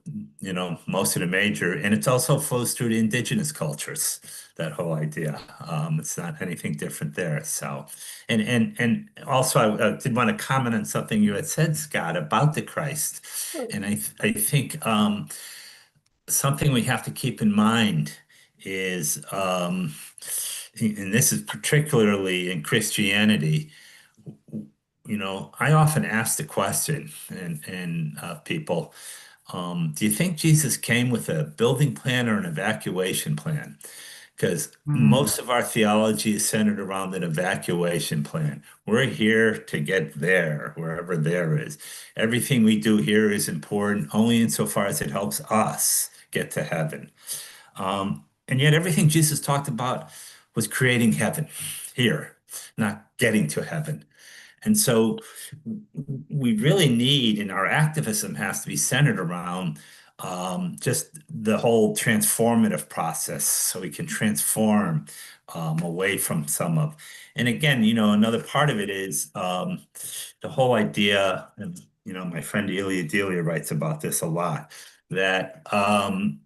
most of the major, and it also flows through the indigenous cultures, that whole idea. It's not anything different there. So, and also I did want to comment on something you had said, Scott, about the Christ. And I think something we have to keep in mind is, and this is particularly in Christianity, I often ask the question, and people, do you think Jesus came with a building plan or an evacuation plan? Because most of our theology is centered around an evacuation plan. We're here to get there, wherever there is. Everything we do here is important only insofar as it helps us get to heaven. And yet everything Jesus talked about was creating heaven here, not getting to heaven. And so we really need, and our activism has to be centered around just the whole transformative process so we can transform away from some of. And again, another part of it is the whole idea, and my friend Elia Delia writes about this a lot, that our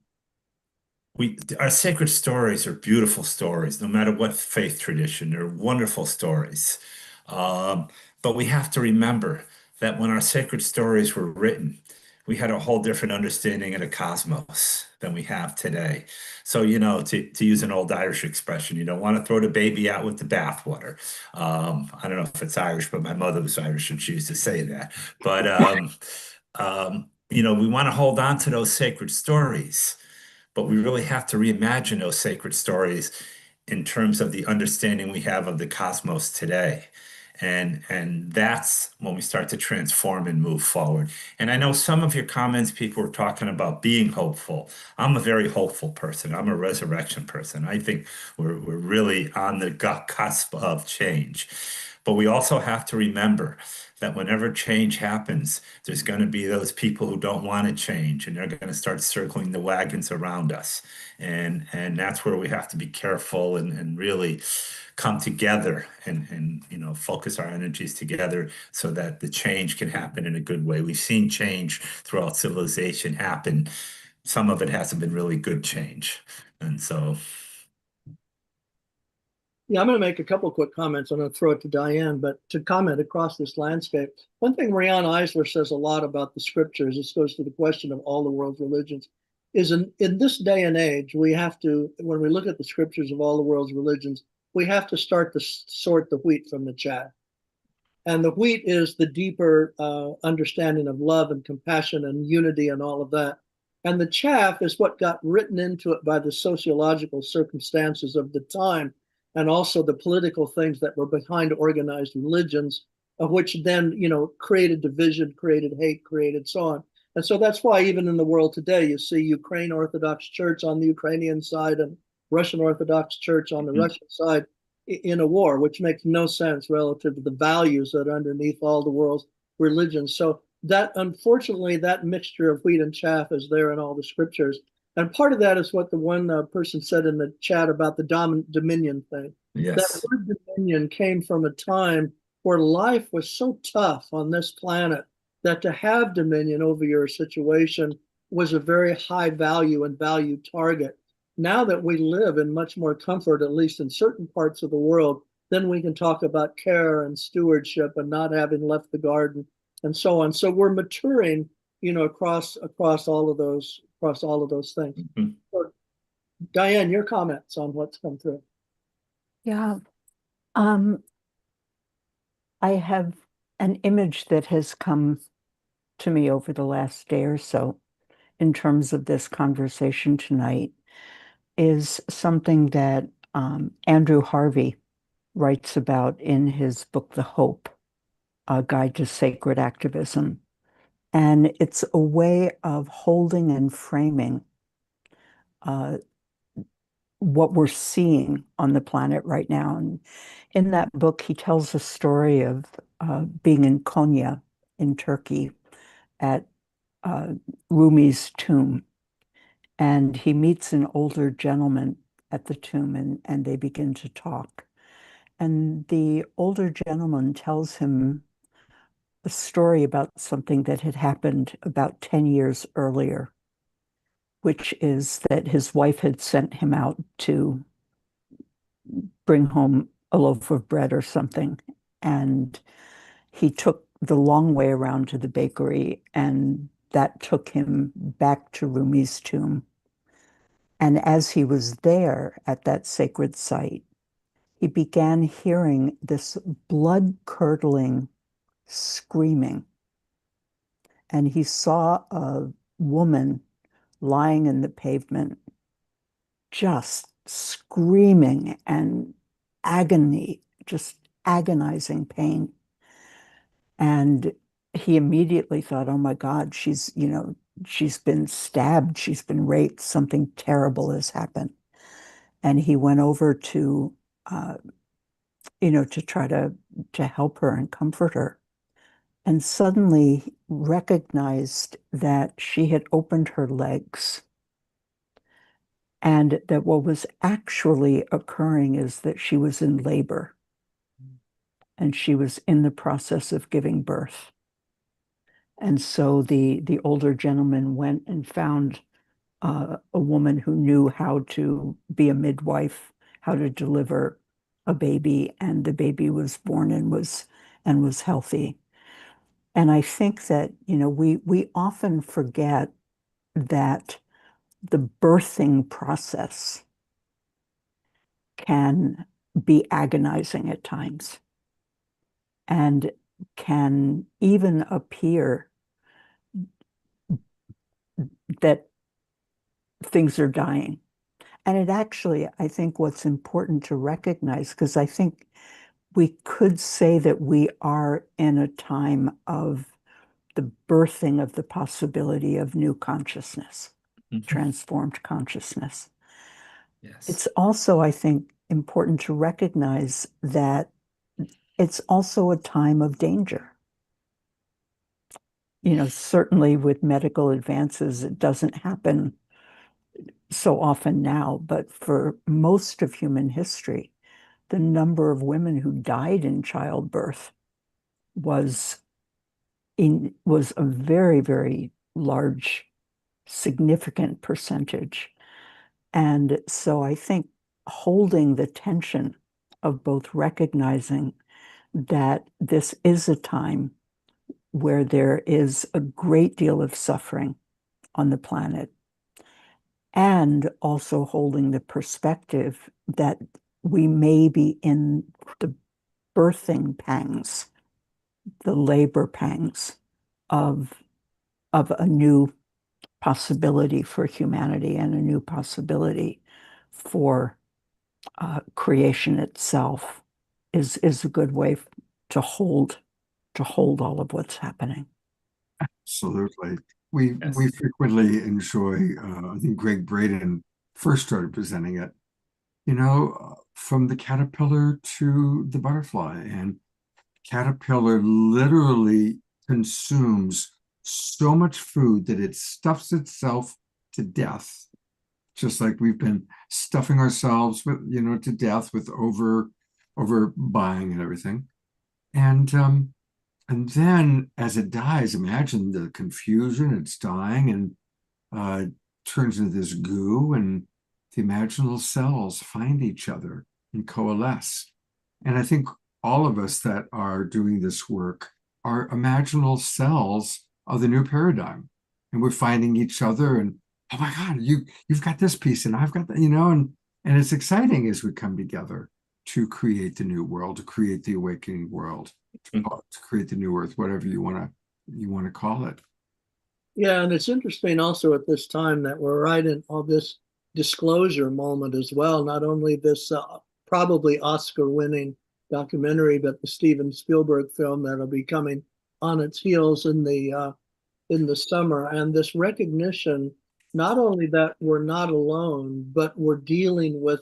sacred stories are beautiful stories, no matter what faith tradition. They're wonderful stories. But we have to remember that when our sacred stories were written, we had a whole different understanding of the cosmos than we have today. So, to use an old Irish expression, you don't want to throw the baby out with the bathwater. I don't know if it's Irish, but my mother was Irish and she used to say that. But, we want to hold on to those sacred stories, but we really have to reimagine those sacred stories in terms of the understanding we have of the cosmos today. And that's when we start to transform and move forward. And I know some of your comments, people were talking about being hopeful. I'm a very hopeful person. I'm a resurrection person. I think we're really on the cusp of change. But we also have to remember that whenever change happens, there's going to be those people who don't want to change, and they're going to start circling the wagons around us. And that's where we have to be careful and really come together and focus our energies together so that the change can happen in a good way. We've seen change throughout civilization happen. Some of it hasn't been really good change. And so, Yeah, I'm going to make a couple quick comments. I'm going to throw it to Diane, but to comment across this landscape, one thing Marianne Eisler says a lot about the scriptures, this goes to the question of all the world's religions, is in this day and age, we have to, when we look at the scriptures of all the world's religions, we have to start to sort the wheat from the chaff. And the wheat is the deeper understanding of love and compassion and unity and all of that. And the chaff is what got written into it by the sociological circumstances of the time, and also the political things that were behind organized religions, of which then, created division, created hate, created so on. And so that's why even in the world today, you see Ukraine Orthodox Church on the Ukrainian side and Russian Orthodox Church on the Russian side in a war, which makes no sense relative to the values that are underneath all the world's religions. So that, unfortunately, that mixture of wheat and chaff is there in all the scriptures. And part of that is what the one person said in the chat about the dominion thing. yes. That word dominion came from a time where life was so tough on this planet that to have dominion over your situation was a very high value and value target. Now that we live in much more comfort, at least in certain parts of the world, then we can talk about care and stewardship and not having left the garden and so on. So we're maturing, across all of those things. Mhm. So, Diane, your comments on what's come through. Yeah. I have an image that has come to me over the last day or so in terms of this conversation tonight is something that Andrew Harvey writes about in his book, The Hope, A Guide to Sacred Activism. And it's a way of holding and framing what we're seeing on the planet right now. And in that book, he tells a story of being in Konya in Turkey at Rumi's tomb. And he meets an older gentleman at the tomb and they begin to talk. And the older gentleman tells him a story about something that had happened about 10 years earlier, which is that his wife had sent him out to bring home a loaf of bread or something. And he took the long way around to the bakery, and that took him back to Rumi's tomb. And as he was there at that sacred site, he began hearing this blood-curdling screaming. And he saw a woman lying in the pavement, just screaming and agony, just agonizing pain. And he immediately thought, oh my God, she's been stabbed, she's been raped, something terrible has happened. And he went over to try to help her and comfort her. And suddenly recognized that she had opened her legs, and that what was actually occurring is that she was in labor and she was in the process of giving birth. And so the older gentleman went and found a woman who knew how to be a midwife, how to deliver a baby, and the baby was born and was healthy. And I think that, we often forget that the birthing process can be agonizing at times and can even appear that things are dying. And it actually, I think what's important to recognize, because I think we could say that we are in a time of the birthing of the possibility of new consciousness, transformed consciousness. Yes. It's also, I think, important to recognize that it's also a time of danger. Certainly with medical advances, it doesn't happen so often now, but for most of human history, the number of women who died in childbirth was a very, very large, significant percentage. And so I think holding the tension of both recognizing that this is a time where there is a great deal of suffering on the planet, and also holding the perspective that we may be in the birthing pangs, the labor pangs of a new possibility for humanity and a new possibility for creation itself is a good way to hold all of what's happening. Absolutely. We Yes. frequently enjoy, I think Greg Braden first started presenting it, from the caterpillar to the butterfly. And caterpillar literally consumes so much food that it stuffs itself to death, just like we've been stuffing ourselves with, to death with over buying and everything. And then as it dies, imagine the confusion, it's dying and turns into this goo, and the imaginal cells find each other and coalesce. And I think all of us that are doing this work are imaginal cells of the new paradigm. And we're finding each other, and oh my God, you've got this piece and I've got that, and it's exciting as we come together to create the new world, to create the awakening world, to create the new earth, whatever you want to call it. Yeah, and it's interesting also at this time that we're right in all this disclosure moment as well. Not only this probably Oscar-winning documentary, but the Steven Spielberg film that'll be coming on its heels in the summer, and this recognition not only that we're not alone, but we're dealing with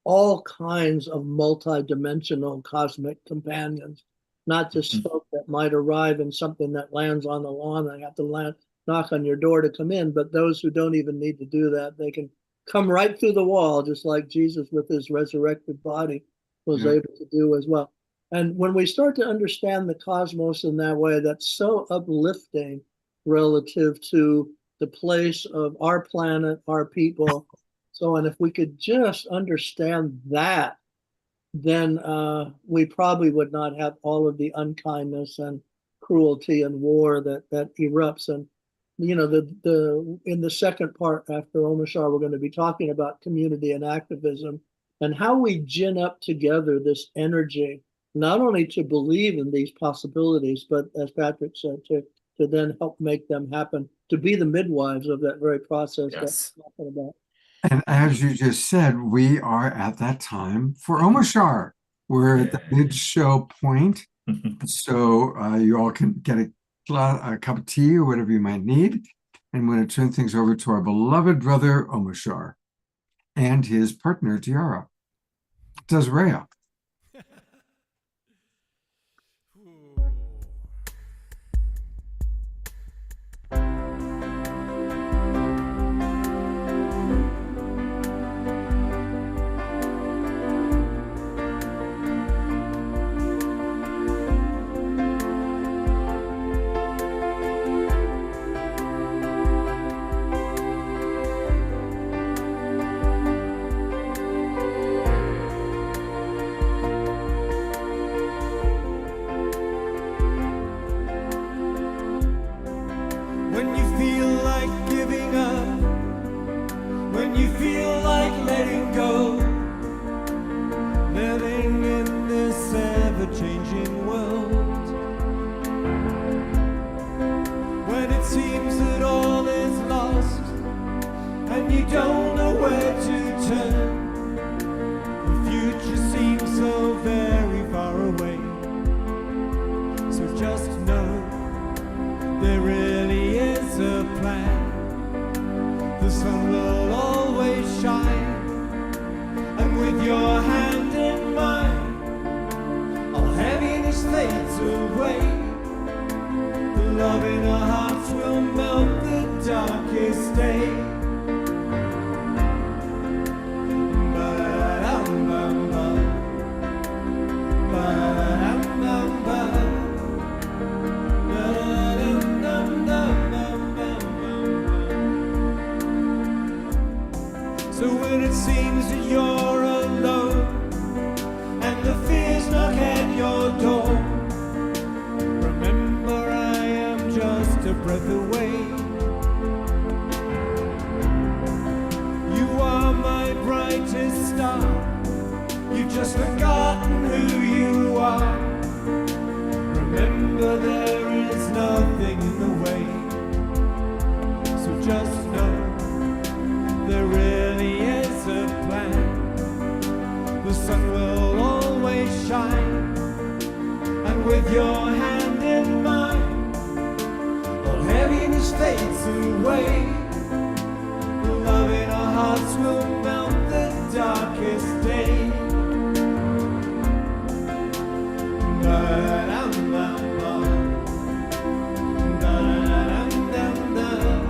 all kinds of multi-dimensional cosmic companions, not just folk that might arrive in something that lands on the lawn and have to knock on your door to come in, but those who don't even need to do that, they can come right through the wall, just like Jesus with his resurrected body was able to do as well. And when we start to understand the cosmos in that way, that's so uplifting relative to the place of our planet, our people. So, and if we could just understand that, then we probably would not have all of the unkindness and cruelty and war that erupts. And in the second part after Omashar, we're going to be talking about community and activism and how we gin up together this energy, not only to believe in these possibilities, but as Patrick said, to then help make them happen, to be the midwives of that very process Yes. that we're talking about. And as you just said, we are at that time for Omashar. We're at the mid-show point, so you all can get a cup of tea or whatever you might need. And I'm going to turn things over to our beloved brother Omashar and his partner Tiara. Desiree. When you feel like giving up, when you feel like letting go, living in this ever-changing world, when it seems that all is lost and you don't know where to turn, the future seems so very far away. So just know there really is a plan. The sun will always shine, and with your hand in mine, all heaviness fades away. The love in our hearts will melt the darkest day. Ba-da-dum-bum-bum. And with your hand in mine, all heaviness fades away. The love in our hearts will melt the darkest day. Ba-da-dum-bum-bum. Da-da-dum-dum-dum.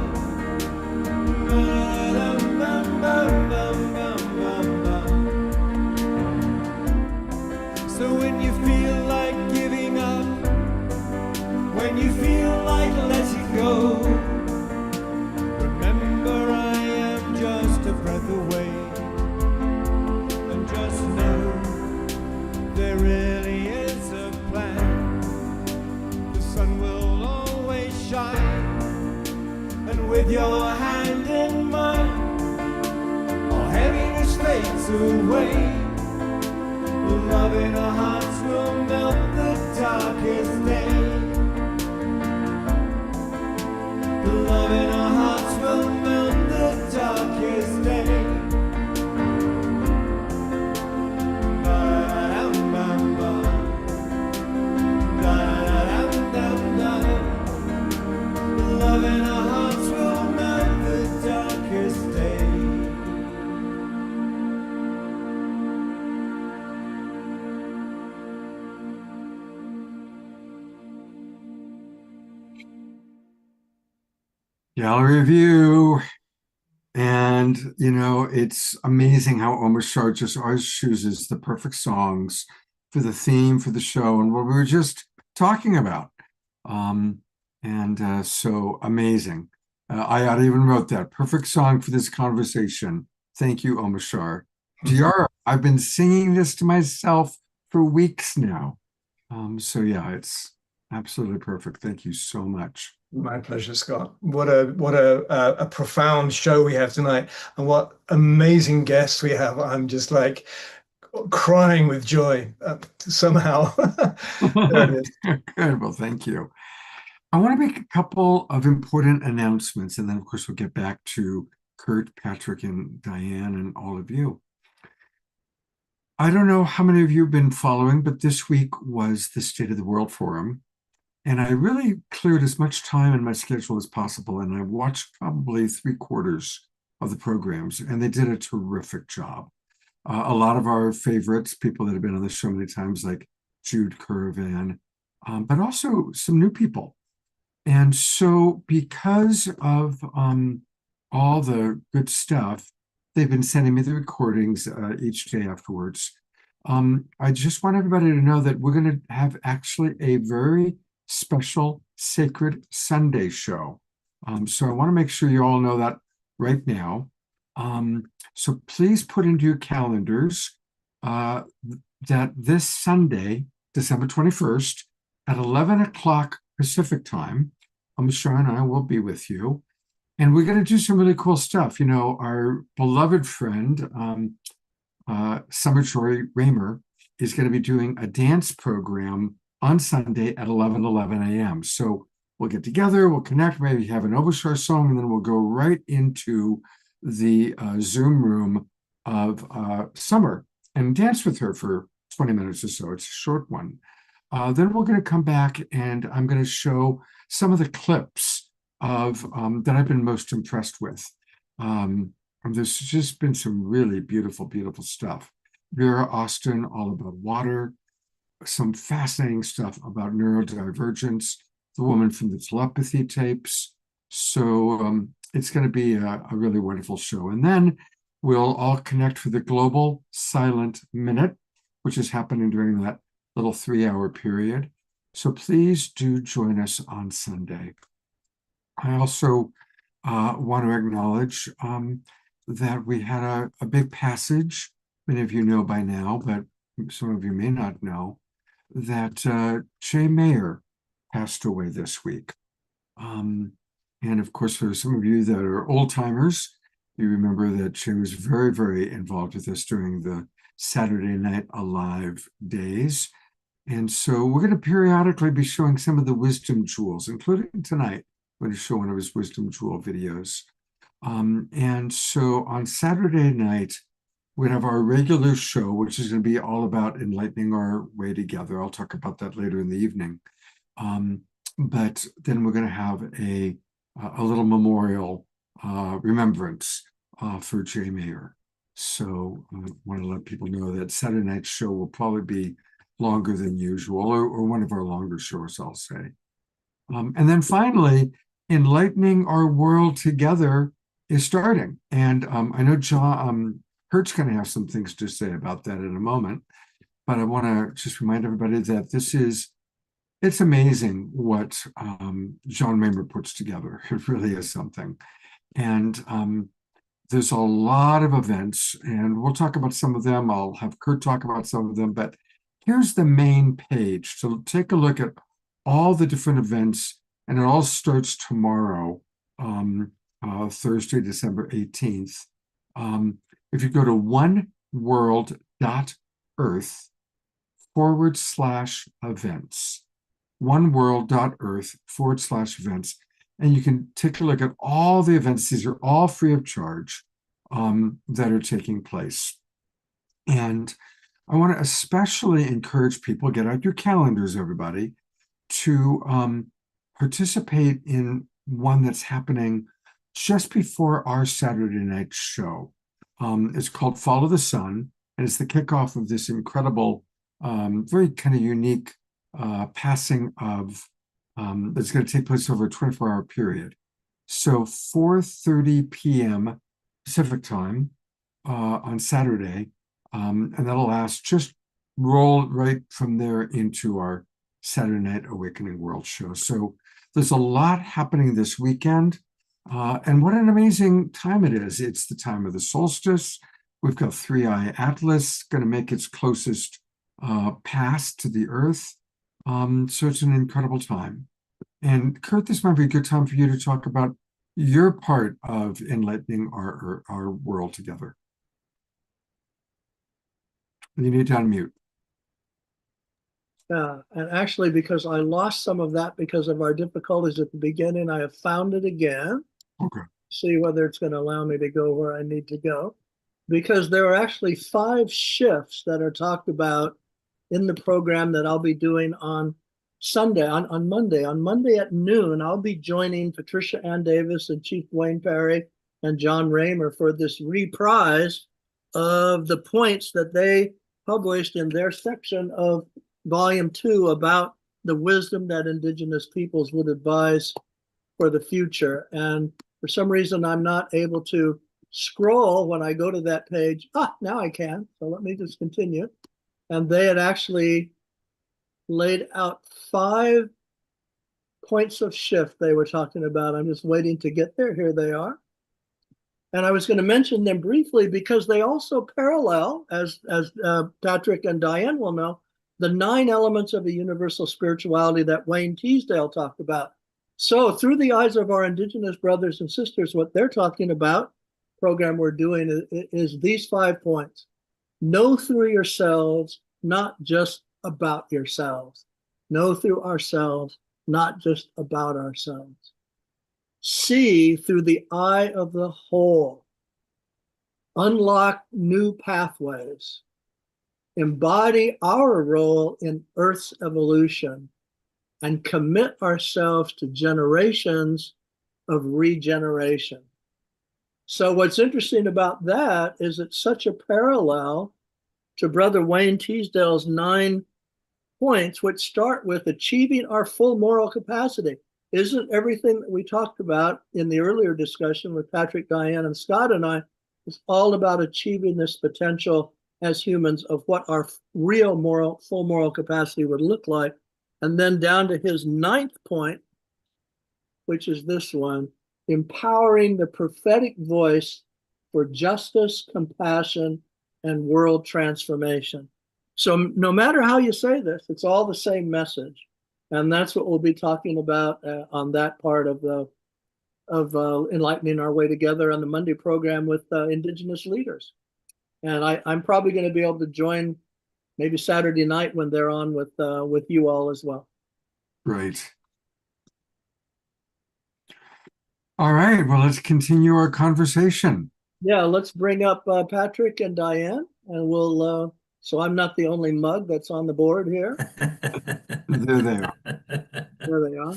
Ba-da-dum-bum-bum-bum-bum. So when you feel like giving up, when you feel like letting go, remember I am just a breath away. And just know there really is a plan. The sun will always shine. And with your hand in mine, all heaviness fades away. The love in our hearts will melt the darkest day. The love in our hearts will melt the darkest day. Ba-dum-bum-bum. Da-da-dum-dum-dum. The love in our hearts will melt the darkest day. Gallery view. And, you know, it's amazing how Omar Shah just always chooses the perfect songs for the theme for the show and what we were just talking about. So amazing. I even wrote that perfect song for this conversation. Thank you, Omar Shah. Diara, I've been singing this to myself for weeks now. So yeah, it's absolutely perfect. Thank you so much. My pleasure, Scott. What a profound show we have tonight, and what amazing guests we have. I'm just like crying with joy somehow. There it is. Good. Well, thank you. I want to make a couple of important announcements, and then, of course, we'll get back to Kurt, Patrick, and Diane, and all of you. I don't know how many of you have been following, but this week was the State of the World Forum. And I really cleared as much time in my schedule as possible. And I watched probably 3/4 of the programs, and they did a terrific job. A lot of our favorites, people that have been on the show many times, like Jude Currivan, but also some new people. And so because of all the good stuff, they've been sending me the recordings each day afterwards. I just want everybody to know that we're going to have actually a very special Sacred Sunday show. So I want to make sure you all know that right now. So please put into your calendars that this Sunday, December 21st, at 11 o'clock Pacific time, Shah and I will be with you. And we're going to do some really cool stuff. You know, our beloved friend, Summer Joy Raymer, is going to be doing a dance program on Sunday at 11 a.m. So we'll get together, we'll connect, maybe have an Obashar song, and then we'll go right into the Zoom room of Summer and dance with her for 20 minutes or so. It's a short one. Then we're going to come back and I'm going to show some of the clips of that I've been most impressed with. There's just been some really beautiful, beautiful stuff. Vera Austin, all about water. Some fascinating stuff about neurodivergence, the woman from the telepathy tapes. So it's going to be a really wonderful show. And then we'll all connect for the Global Silent Minute, which is happening during that little 3-hour period. So please do join us on Sunday. I also want to acknowledge that we had a big passage. Many of you know by now, but some of you may not know, that Jay Mayer passed away this week. And of course, for some of you that are old timers, you remember that Jay was very, very involved with us during the Saturday Night Alive days. And so we're going to periodically be showing some of the wisdom jewels, including tonight. I'm going to show one of his wisdom jewel videos. And so on Saturday night, we have our regular show, which is going to be all about enlightening our way together. I'll talk about that later in the evening. But then we're going to have a little memorial remembrance for Jay Mayer. So I want to let people know that Saturday night's show will probably be longer than usual, or one of our longer shows, I'll say. And then finally, Enlightening Our World Together is starting. And I know Kurt's going to have some things to say about that in a moment. But I want to just remind everybody that it's amazing what John Raymer puts together. It really is something. And there's a lot of events, and we'll talk about some of them. I'll have Kurt talk about some of them, but here's the main page. So take a look at all the different events, and it all starts tomorrow, Thursday, December 18th. If you go to oneworld.earth/events, oneworld.earth/events, and you can take a look at all the events. These are all free of charge that are taking place. And I want to especially encourage people, get out your calendars, everybody, to participate in one that's happening just before our Saturday night show. It's called Follow the Sun, and it's the kickoff of this incredible, very kind of unique passing of that's going to take place over a 24-hour period. So 4:30 p.m. Pacific time on Saturday, and that'll last, just roll right from there into our Saturday Night Awakening World show. So there's a lot happening this weekend, and what an amazing time it is. It's the time of the solstice. We've got 3i Atlas going to make its closest pass to the Earth. So it's an incredible time. And Kurt, this might be a good time for you to talk about your part of enlightening our world together. You need to unmute. Yeah, and actually, because I lost some of that because of our difficulties at the beginning, I have found it again. Okay. See whether it's going to allow me to go where I need to go. Because there are actually 5 shifts that are talked about in the program that I'll be doing on Sunday, on Monday. On Monday at noon, I'll be joining Patricia Ann Davis and Chief Wayne Perry and John Raymer for this reprise of the points that they published in their section of Volume 2 about the wisdom that Indigenous peoples would advise for the future. And for some reason, I'm not able to scroll when I go to that page. Now I can. So let me just continue. And they had actually laid out 5 points of shift they were talking about. I'm just waiting to get there. Here they are. And I was going to mention them briefly because they also parallel, as Patrick and Diane will know, the 9 elements of a universal spirituality that Wayne Teasdale talked about. So through the eyes of our Indigenous brothers and sisters, what they're talking about, program we're doing, is these 5 points. Know through yourselves, not just about yourselves. Know through ourselves, not just about ourselves. See through the eye of the whole. Unlock new pathways. Embody our role in Earth's evolution and commit ourselves to generations of regeneration. So what's interesting about that is it's such a parallel to Brother Wayne Teasdale's 9 points, which start with achieving our full moral capacity. Isn't everything that we talked about in the earlier discussion with Patrick, Diane, and Scott and I, is all about achieving this potential as humans of what our real full moral capacity would look like. And then down to his 9th point, which is this one, empowering the prophetic voice for justice, compassion, and world transformation. So no matter how you say this, it's all the same message. And that's what we'll be talking about on that part of enlightening our way together on the Monday program with Indigenous leaders. And I'm probably going to be able to join maybe Saturday night when they're on with you all as well. Right. All right. Well, let's continue our conversation. Yeah, let's bring up Patrick and Diane, and so I'm not the only mug that's on the board here. There they are. There they are.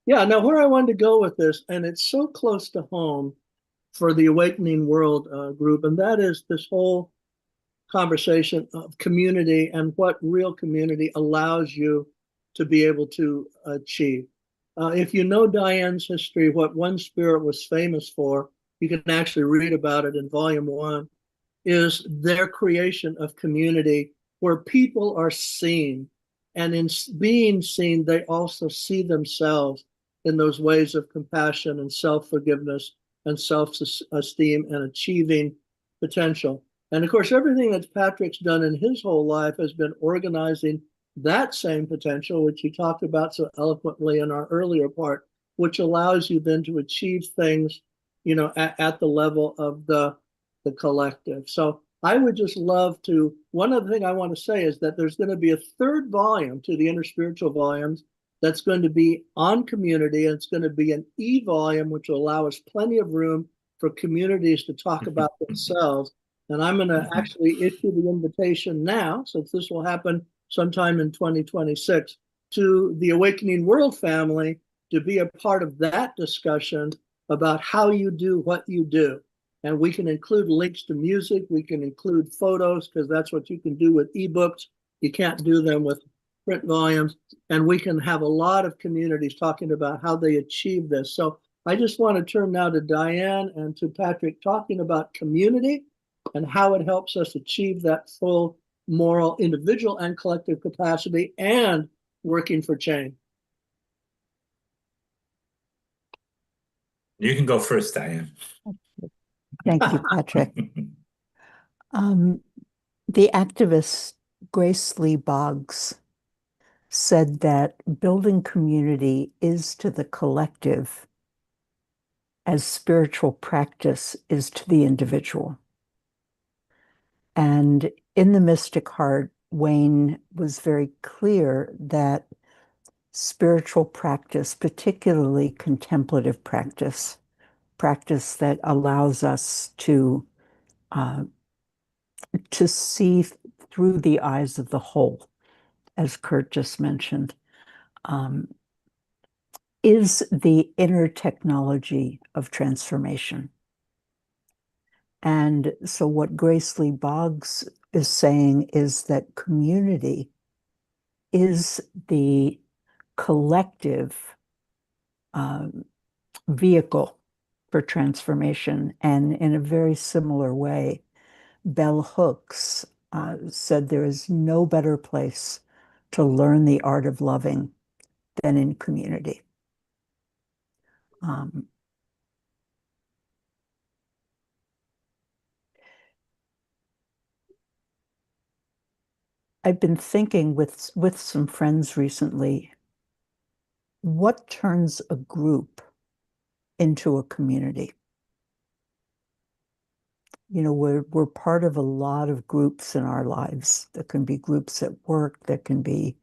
Yeah, now where I wanted to go with this, and it's so close to home for the Awakening World group, and that is this whole conversation of community and what real community allows you to be able to achieve. If you know Diane's history, what One Spirit was famous for, you can actually read about it in volume 1, is their creation of community where people are seen. And in being seen, they also see themselves in those ways of compassion and self forgiveness and self esteem and achieving potential. And of course, everything that Patrick's done in his whole life has been organizing that same potential, which he talked about so eloquently in our earlier part, which allows you then to achieve things, at the level of the collective. So I would just love to. One other thing I want to say is that there's going to be a third volume to the Inner Spiritual volumes that's going to be on community, and it's going to be an e-volume, which will allow us plenty of room for communities to talk about themselves. And I'm going to actually issue the invitation now, since this will happen sometime in 2026, to the Awakening World family to be a part of that discussion about how you do what you do. And we can include links to music, we can include photos, because that's what you can do with ebooks. You can't do them with print volumes. And we can have a lot of communities talking about how they achieve this. So I just want to turn now to Diane and to Patrick talking about community and how it helps us achieve that full moral, individual and collective capacity and working for change. You can go first, Diane. Thank you, Patrick. The activist Grace Lee Boggs said that building community is to the collective as spiritual practice is to the individual. And in The Mystic Heart, Wayne was very clear that spiritual practice, particularly contemplative practice that allows us to see through the eyes of the whole, as Kurt just mentioned, is the inner technology of transformation. And so what Grace Lee Boggs is saying is that community is the collective vehicle for transformation. And in a very similar way, Bell Hooks said there is no better place to learn the art of loving than in community. I've been thinking with some friends recently, what turns a group into a community? We're part of a lot of groups in our lives. There can be groups at work, there can be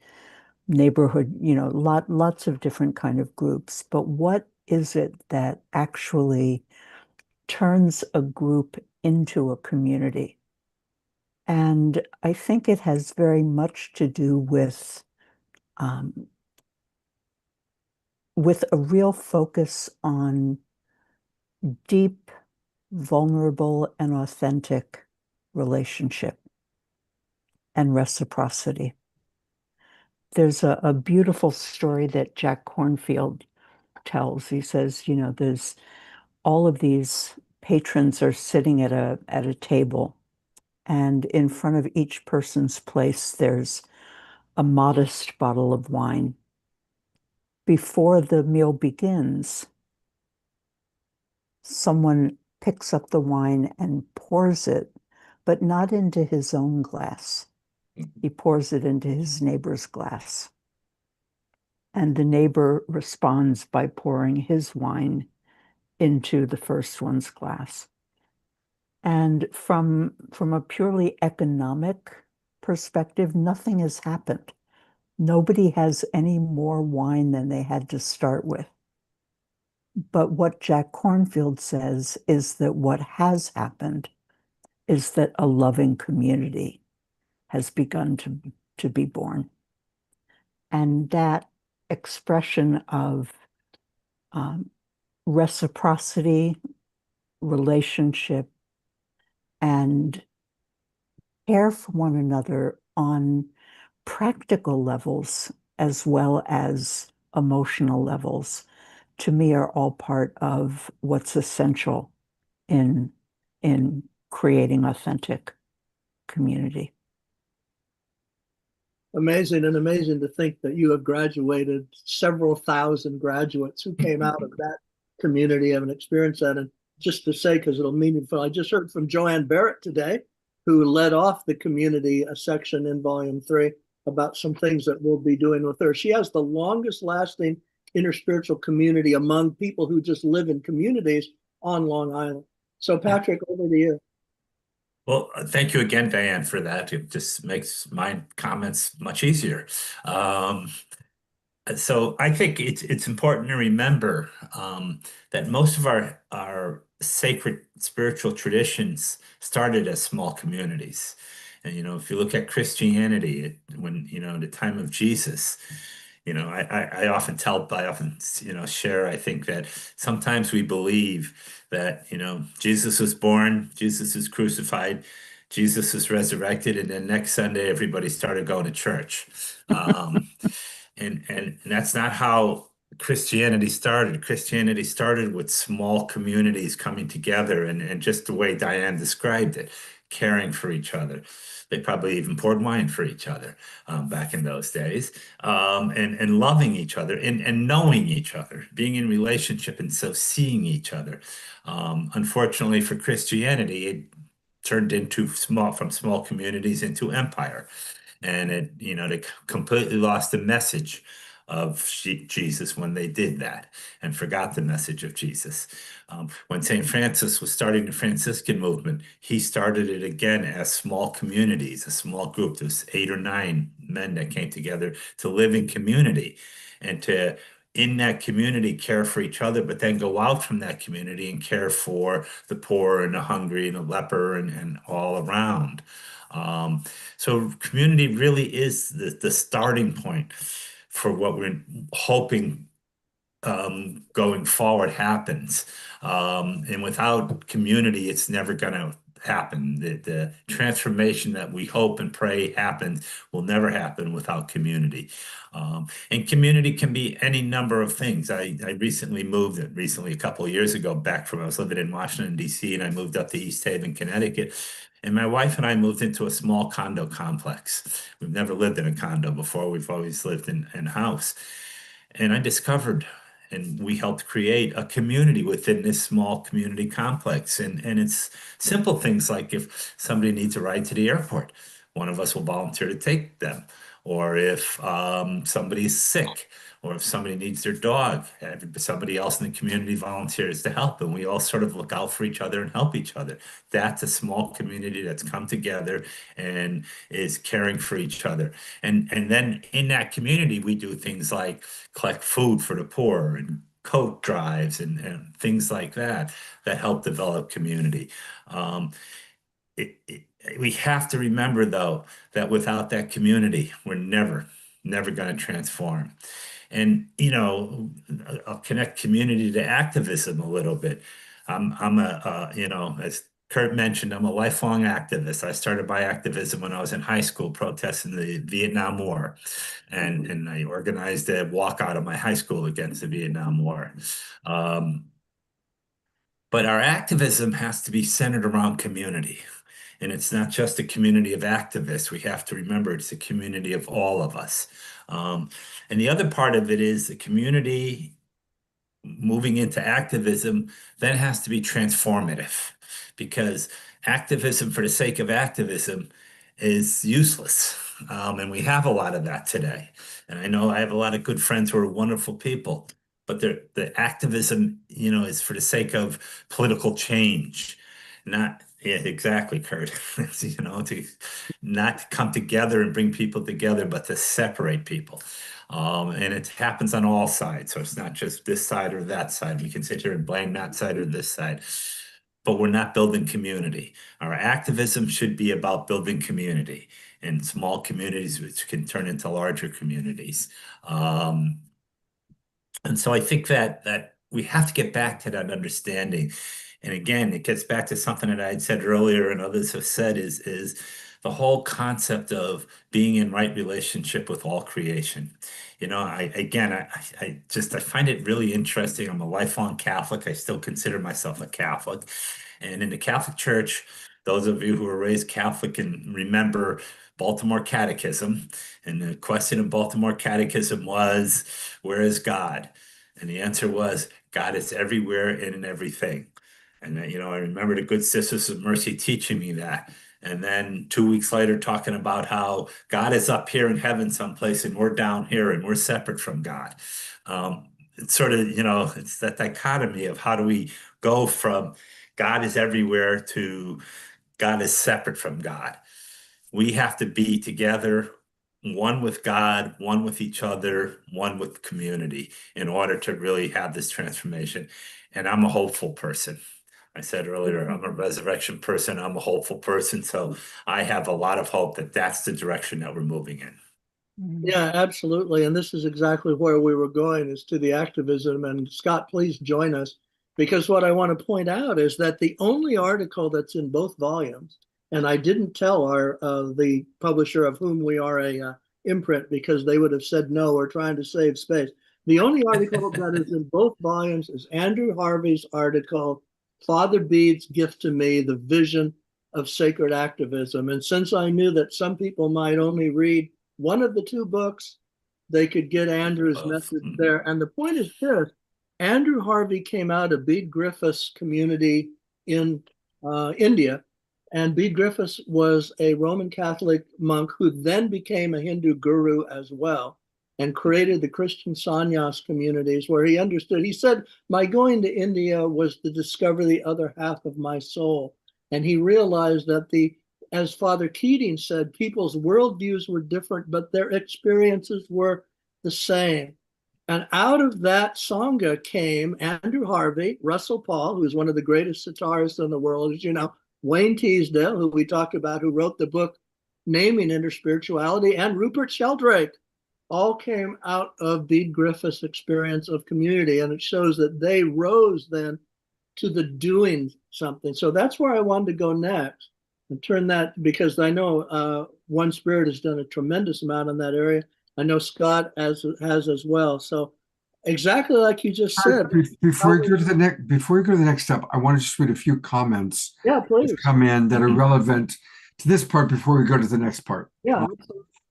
neighborhood, lots of different kind of groups. But what is it that actually turns a group into a community? And I think it has very much to do with a real focus on deep, vulnerable, and authentic relationship and reciprocity. There's a beautiful story that Jack Kornfield tells. He says, there's all of these patrons are sitting at a table, and in front of each person's place, there's a modest bottle of wine. Before the meal begins, someone picks up the wine and pours it, but not into his own glass. He pours it into his neighbor's glass. And the neighbor responds by pouring his wine into the first one's glass. And from a purely economic perspective, nothing has happened. Nobody has any more wine than they had to start with. But what Jack Cornfield says is that what has happened is that a loving community has begun to be born. And that expression of reciprocity, relationship, and care for one another on practical levels as well as emotional levels, to me, are all part of what's essential in creating authentic community. Amazing, and amazing to think that you have graduated several thousand graduates who came out of that community, have experienced that. And just to say, because it'll meaningful, I just heard from Joanne Barrett today, who led off the community a section in volume 3 about some things that we'll be doing with her. She has the longest lasting interspiritual community among people who just live in communities on Long Island. So Patrick, over to you. Well, thank you again, Diane, for that. It just makes my comments much easier. So I think it's important to remember that most of our sacred spiritual traditions started as small communities. And if you look at Christianity, when the time of Jesus, I often share. I think that sometimes we believe that Jesus was born, Jesus was crucified, Jesus was resurrected, and then next Sunday everybody started going to church. And that's not how Christianity started. Christianity started with small communities coming together and just the way Diane described it, caring for each other. They probably even poured wine for each other back in those days, and loving each other and knowing each other, being in relationship and so seeing each other. Unfortunately for Christianity, it turned from small communities into empire. And they completely lost the message of Jesus when they did that and forgot the message of Jesus. When St. Francis was starting the Franciscan movement, he started it again as small communities, a small group. There's 8 or 9 men that came together to live in community and to, in that community, care for each other, but then go out from that community and care for the poor and the hungry and the leper and all around. So community really is the starting point for what we're hoping going forward happens. And without community, it's never going to happen. The transformation that we hope and pray happens will never happen without community. And community can be any number of things. I recently moved, a couple of years ago, I was living in Washington, D.C., and I moved up to East Haven, Connecticut. And my wife and I moved into a small condo complex. We've never lived in a condo before. We've always lived in a house. And I discovered, and we helped create a community within this small community complex. And it's simple things like if somebody needs a ride to the airport, one of us will volunteer to take them. Or if somebody's sick, or if somebody needs their dog, somebody else in the community volunteers to help, and we all sort of look out for each other and help each other. That's a small community that's come together and is caring for each other. And then in that community, we do things like collect food for the poor and coat drives and things like that help develop community. We have to remember, though, that without that community, we're never going to transform. And, I'll connect community to activism a little bit. As Kurt mentioned, I'm a lifelong activist. I started by activism when I was in high school protesting the Vietnam War. And I organized a walkout of my high school against the Vietnam War. But our activism has to be centered around community. And it's not just a community of activists. We have to remember it's a community of all of us. And the other part of it is the community moving into activism then has to be transformative, because activism for the sake of activism is useless. And we have a lot of that today. And I know I have a lot of good friends who are wonderful people, but the activism, is for the sake of political change, not. Yeah, exactly, Kurt. To not come together and bring people together, but to separate people. And it happens on all sides. So it's not just this side or that side. We can sit here and blame that side or this side, but we're not building community. Our activism should be about building community and small communities, which can turn into larger communities. And so I think that we have to get back to that understanding. And again, it gets back to something that I had said earlier and others have said is the whole concept of being in right relationship with all creation. You know, I find it really interesting. I'm a lifelong Catholic. I still consider myself a Catholic. And in the Catholic Church, those of you who were raised Catholic can remember Baltimore Catechism. And the question of Baltimore Catechism was, where is God? And the answer was, God is everywhere and in everything. And then, I remember the good Sisters of Mercy teaching me that. And then 2 weeks later, talking about how God is up here in heaven someplace and we're down here and we're separate from God. It's sort of, it's that dichotomy of how do we go from God is everywhere to God is separate from God. We have to be together, one with God, one with each other, one with community in order to really have this transformation. And I'm a hopeful person. I said earlier, I'm a resurrection person. I'm a hopeful person. So I have a lot of hope that that's the direction that we're moving in. Yeah, absolutely. And this is exactly where we were going, is to the activism. And Scott, please join us, because what I want to point out is that the only article that's in both volumes, and I didn't tell the publisher of whom we are a imprint, because they would have said no, we're trying to save space. The only article that is in both volumes is Andrew Harvey's article, Father Bede's Gift to Me, The Vision of Sacred Activism. And since I knew that some people might only read one of the two books, they could get Andrew's message there. And the point is this: Andrew Harvey came out of Bede Griffiths community in India. And Bede Griffiths was a Roman Catholic monk who then became a Hindu guru as well, and created the Christian sannyas communities, where he understood. He said, my going to India was to discover the other half of my soul. And he realized that as Father Keating said, people's worldviews were different, but their experiences were the same. And out of that Sangha came Andrew Harvey, Russell Paul, who's one of the greatest guitarists in the world, as you know, Wayne Teasdale, who we talked about, who wrote the book Naming Interspirituality, and Rupert Sheldrake, all came out of Bede Griffiths' experience of community. And it shows that they rose then to the doing something. So that's where I wanted to go next, and turn that, because I know One Spirit has done a tremendous amount in that area. I know Scott has as well. So exactly like you just said. Before you go to the next step, I want to just read a few comments. Yeah, please. That come in that are relevant to this part before we go to the next part. Yeah.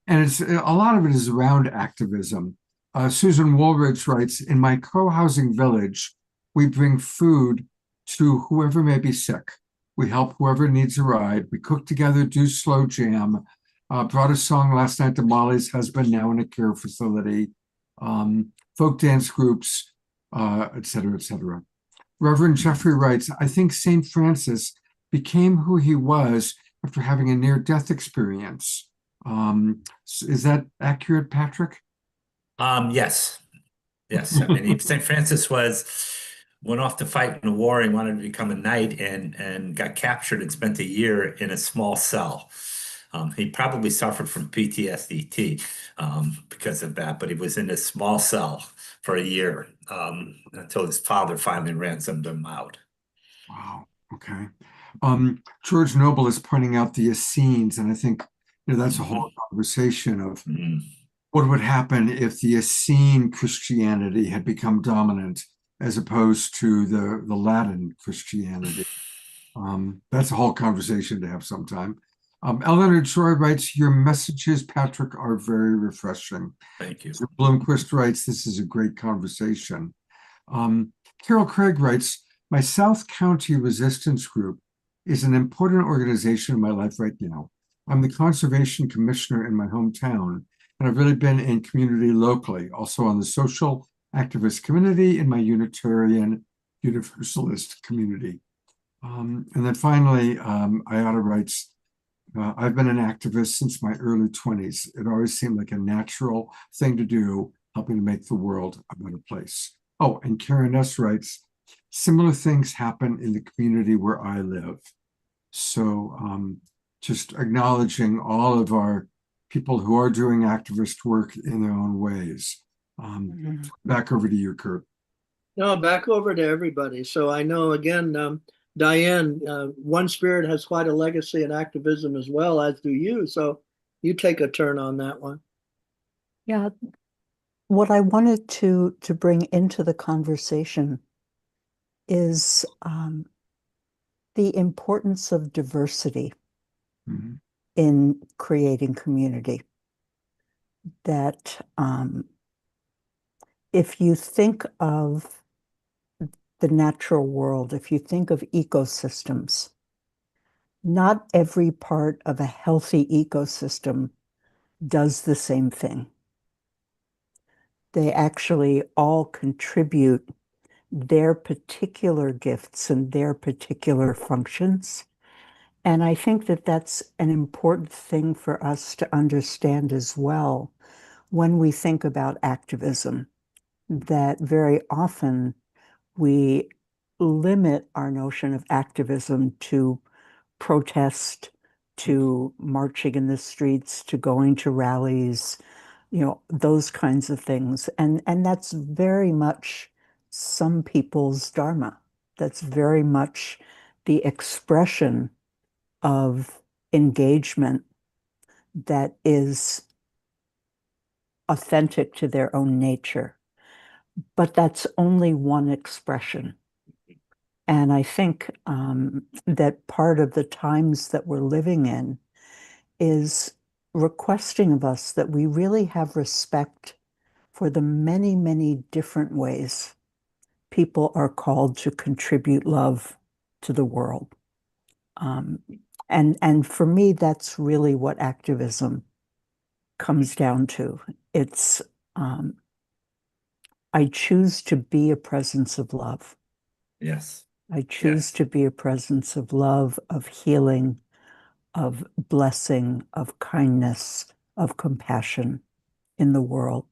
And it's a lot of it is around activism. Susan Woolridge writes, in my co-housing village, we bring food to whoever may be sick. We help whoever needs a ride. We cook together, do slow jam. Brought a song last night to Molly's husband, now in a care facility. Folk dance groups, et cetera, et cetera. Reverend Jeffrey writes, I think St. Francis became who he was after having a near-death experience. Is that accurate, Patrick? Yes. I mean, St. Francis went off to fight in a war. He wanted to become a knight and got captured and spent a year in a small cell. He probably suffered from PTSD because of that, but he was in a small cell for a year until his father finally ransomed him out. Wow. Okay. George Noble is pointing out the Essenes, and I think that's a whole conversation of what would happen if the Essene Christianity had become dominant as opposed to the Latin Christianity. That's a whole conversation to have sometime. Eleanor Joy writes, your messages, Patrick, are very refreshing. Thank you. So Bloomquist writes, this is a great conversation. Carol Craig writes, my South County Resistance Group is an important organization in my life right now. I'm the conservation commissioner in my hometown, and I've really been in community locally, also on the social activist community in my Unitarian Universalist community. And then finally, Ayada writes, I've been an activist since my early 20s. It always seemed like a natural thing to do, helping to make the world a better place. Oh, and Karen S. writes, similar things happen in the community where I live. So just acknowledging all of our people who are doing activist work in their own ways. Back over to you, Kurt. No, back over to everybody. So I know, again, Diane, One Spirit has quite a legacy in activism as well, as do you. So you take a turn on that one. Yeah, what I wanted to bring into the conversation is the importance of diversity in creating community. That if you think of the natural world, if you think of ecosystems, not every part of a healthy ecosystem does the same thing. They actually all contribute their particular gifts and their particular functions. And I think that that's an important thing for us to understand as well when we think about activism, that very often we limit our notion of activism to protest, to marching in the streets, to going to rallies, those kinds of things. And that's very much some people's dharma. That's very much the expression of engagement that is authentic to their own nature. But that's only one expression. And I think that part of the times that we're living in is requesting of us that we really have respect for the many, many different ways people are called to contribute love to the world. And for me, that's really what activism comes down to. It's I choose to be a presence of love. Yes. I choose to be a presence of love, of healing, of blessing, of kindness, of compassion in the world.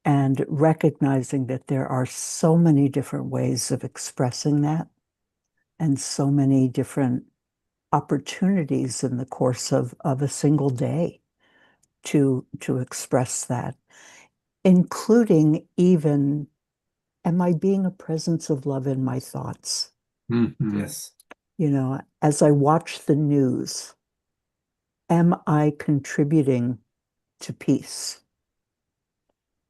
And recognizing that there are so many different ways of expressing that and so many different opportunities in the course of a single day to express that, including even, am I being a presence of love in my thoughts? Yes. As I watch the news, am I contributing to peace?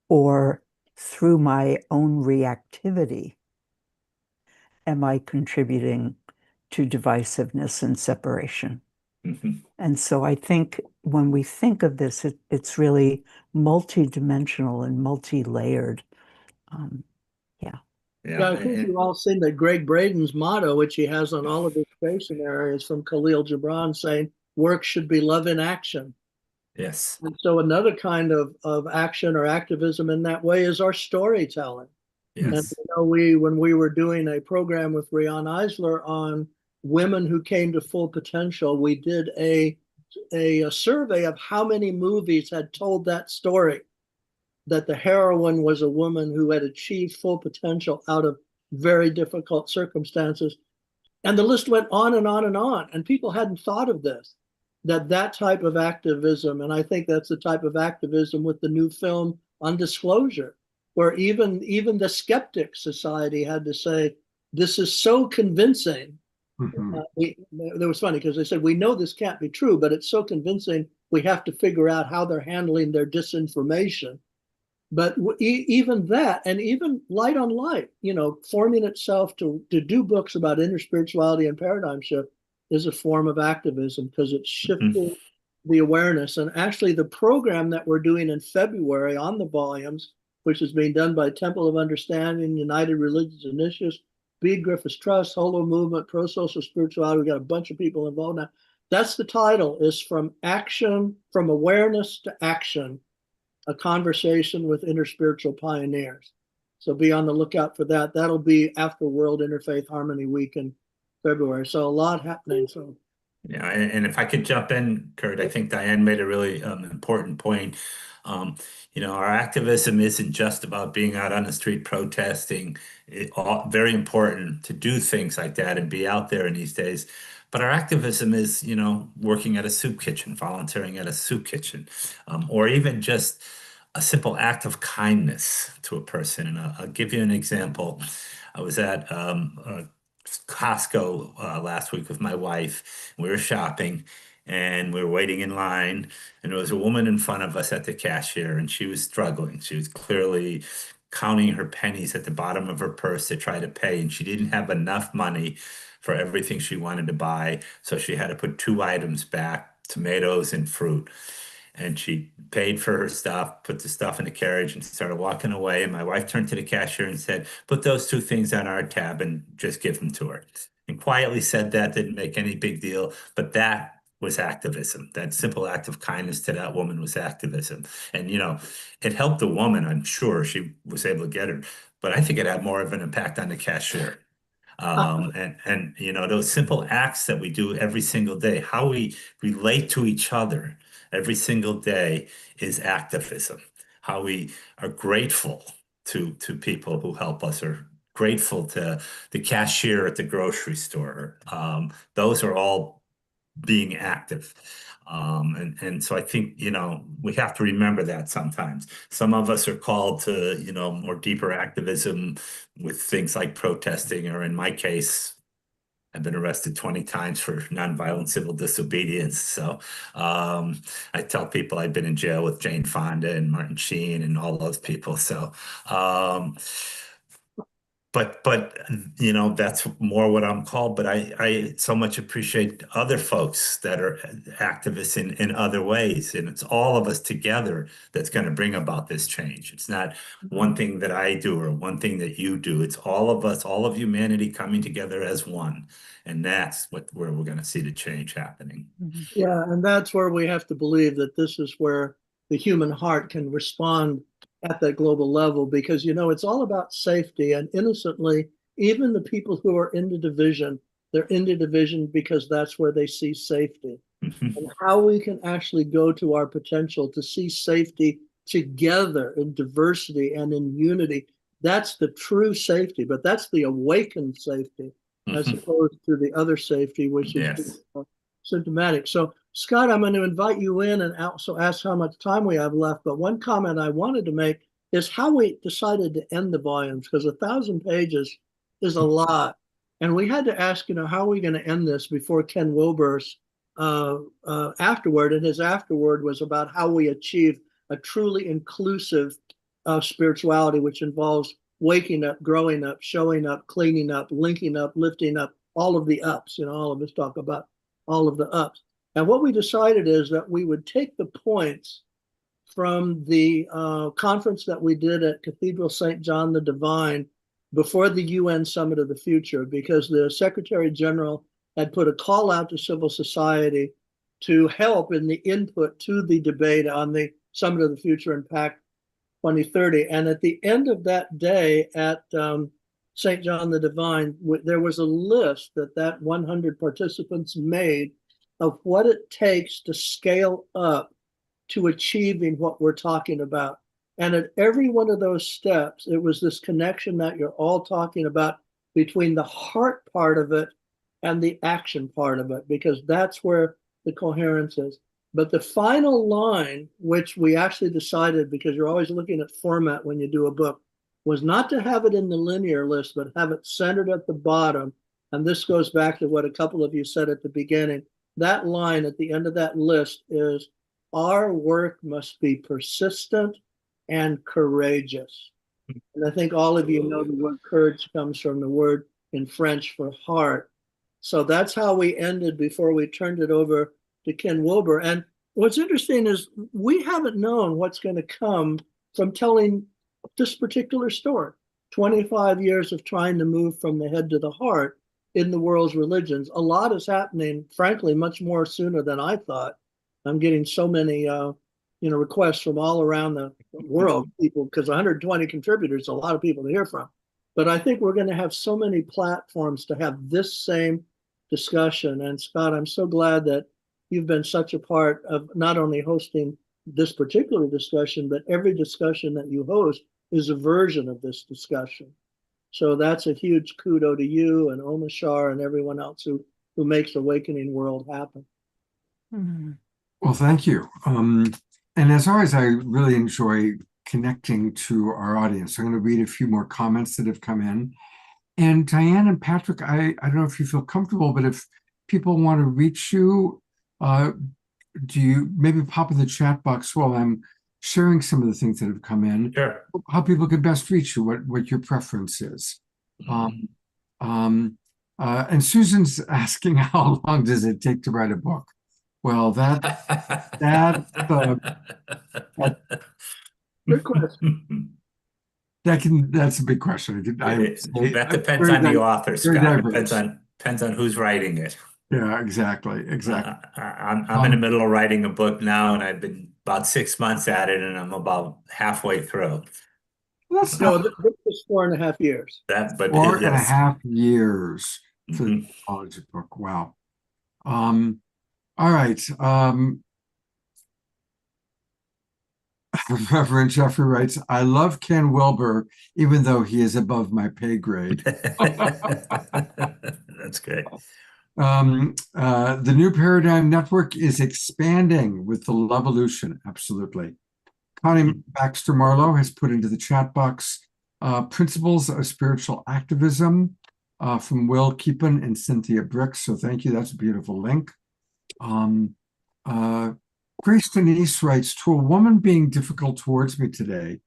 Or through my own reactivity, am I contributing to divisiveness and separation? And so I think when we think of this, it's really multidimensional and multi-layered. Yeah, I think you've all seen that Greg Braden's motto, which he has on all of his stationery, is from Khalil Gibran, saying, work should be love in action. Yes. And so another kind of action or activism in that way is our storytelling. Yes. And when we were doing a program with Rian Eisler on women who came to full potential, we did a survey of how many movies had told that story, that the heroine was a woman who had achieved full potential out of very difficult circumstances. And the list went on and on and on. And people hadn't thought of this, that type of activism. And I think that's the type of activism with the new film Undisclosure, where even the Skeptic Society had to say, this is so convincing. It was funny because they said, we know this can't be true, but it's so convincing, we have to figure out how they're handling their disinformation. But even that, and even Light on Light, forming itself to do books about inner spirituality and paradigm shift is a form of activism because it's shifting the awareness. And actually, the program that we're doing in February on the volumes, which is being done by Temple of Understanding, United Religious Initiatives, B. Griffiths Trust, Holo Movement, Pro Social Spirituality. We've got a bunch of people involved now. That's the title, is From Awareness to Action, a conversation with inner spiritual pioneers. So be on the lookout for that. That'll be after World Interfaith Harmony Week in February. So a lot happening. So Yeah, and if I could jump in, Kurt, I think Diane made a really important point. Um, our activism isn't just about being out on the street protesting. Very important to do things like that and be out there in these days. But our activism is, working at a soup kitchen, volunteering at a soup kitchen, or even just a simple act of kindness to a person. And I'll give you an example. I was at Costco last week with my wife. We were shopping and we were waiting in line, and there was a woman in front of us at the cashier, and she was struggling. She was clearly counting her pennies at the bottom of her purse to try to pay, and she didn't have enough money for everything she wanted to buy. So she had to put two items back, tomatoes and fruit. And she paid for her stuff, put the stuff in the carriage, and started walking away. And my wife turned to the cashier and said, "Put those two things on our tab and just give them to her." And quietly said that, didn't make any big deal, but that was activism. That simple act of kindness to that woman was activism. And, it helped the woman. I'm sure she was able to get her, but I think it had more of an impact on the cashier. And those simple acts that we do every single day, how we relate to each other every single day is activism. How we are grateful to people who help us, or grateful to the cashier at the grocery store. Those are all being active. And so I think, we have to remember that sometimes. Some of us are called to, more deeper activism with things like protesting, or in my case, I've been arrested 20 times for nonviolent civil disobedience. So I tell people I've been in jail with Jane Fonda and Martin Sheen and all those people. So but that's more what I'm called. But I so much appreciate other folks that are activists in other ways, and it's all of us together that's going to bring about this change. It's not one thing that I do or one thing that you do. It's all of us, all of humanity coming together as one, and that's where we're going to see the change happening. Yeah, and that's where we have to believe that this is where the human heart can respond at that global level, because it's all about safety. And innocently, even the people who are into division, they're into division because that's where they see safety. And how we can actually go to our potential to see safety together in diversity and in unity, that's the true safety. But that's the awakened safety, as opposed to the other safety, which is symptomatic. So, Scott, I'm going to invite you in and also ask how much time we have left. But one comment I wanted to make is how we decided to end the volumes, because 1,000 pages is a lot. And we had to ask, how are we going to end this before Ken Wilber's afterword? And his afterword was about how we achieve a truly inclusive spirituality, which involves waking up, growing up, showing up, cleaning up, linking up, lifting up, all of the ups. All of us talk about all of the ups. And what we decided is that we would take the points from the conference that we did at Cathedral St. John the Divine before the UN Summit of the Future, because the Secretary General had put a call out to civil society to help in the input to the debate on the Summit of the Future and PAC 2030. And at the end of that day at St. John the Divine, there was a list that 100 participants made of what it takes to scale up to achieving what we're talking about. And at every one of those steps, it was this connection that you're all talking about between the heart part of it and the action part of it, because that's where the coherence is. But the final line, which we actually decided, because you're always looking at format when you do a book, was not to have it in the linear list, but have it centered at the bottom. And this goes back to what a couple of you said at the beginning. That line at the end of that list is, our work must be persistent and courageous. And I think all of you know the word courage comes from the word in French for heart. So that's how we ended before we turned it over to Ken Wilber. And what's interesting is we haven't known what's going to come from telling this particular story. 25 years of trying to move from the head to the heart in the world's religions. A lot is happening, frankly, much more sooner than I thought. I'm getting so many requests from all around the world, people, because 120 contributors, a lot of people to hear from. But I think we're going to have so many platforms to have this same discussion. And Scott, I'm so glad that you've been such a part of not only hosting this particular discussion, but every discussion that you host is a version of this discussion. So that's a huge kudo to you and Omashar and everyone else who makes Awakening World happen. Mhm. Well, thank you. And as always, I really enjoy connecting to our audience. I'm going to read a few more comments that have come in. And Diane and Patrick, I don't know if you feel comfortable, but if people want to reach you, do you maybe pop in the chat box while I'm sharing some of the things that have come in? Sure. How people can best reach you, what your preference is. And Susan's asking, how long does it take to write a book? Well, that's Good question. that's a big question. That depends on the author, Scott. Depends on who's writing it. Yeah, exactly. I'm in the middle of writing a book now, and I've been about 6 months at it, and I'm about halfway through. That's No, not this is 4.5 years. But 4.5 years for the Mhm. college book. Wow. All right. Reverend Jeffrey writes, I love Ken Wilber, even though he is above my pay grade. That's great. The New Paradigm Network is expanding with the Lovolution. Absolutely. Connie Baxter Marlowe has put into the chat box Principles of Spiritual Activism from Will Keepan and Cynthia Bricks. So thank you. That's a beautiful link. Grace Denise writes, to a woman being difficult towards me today,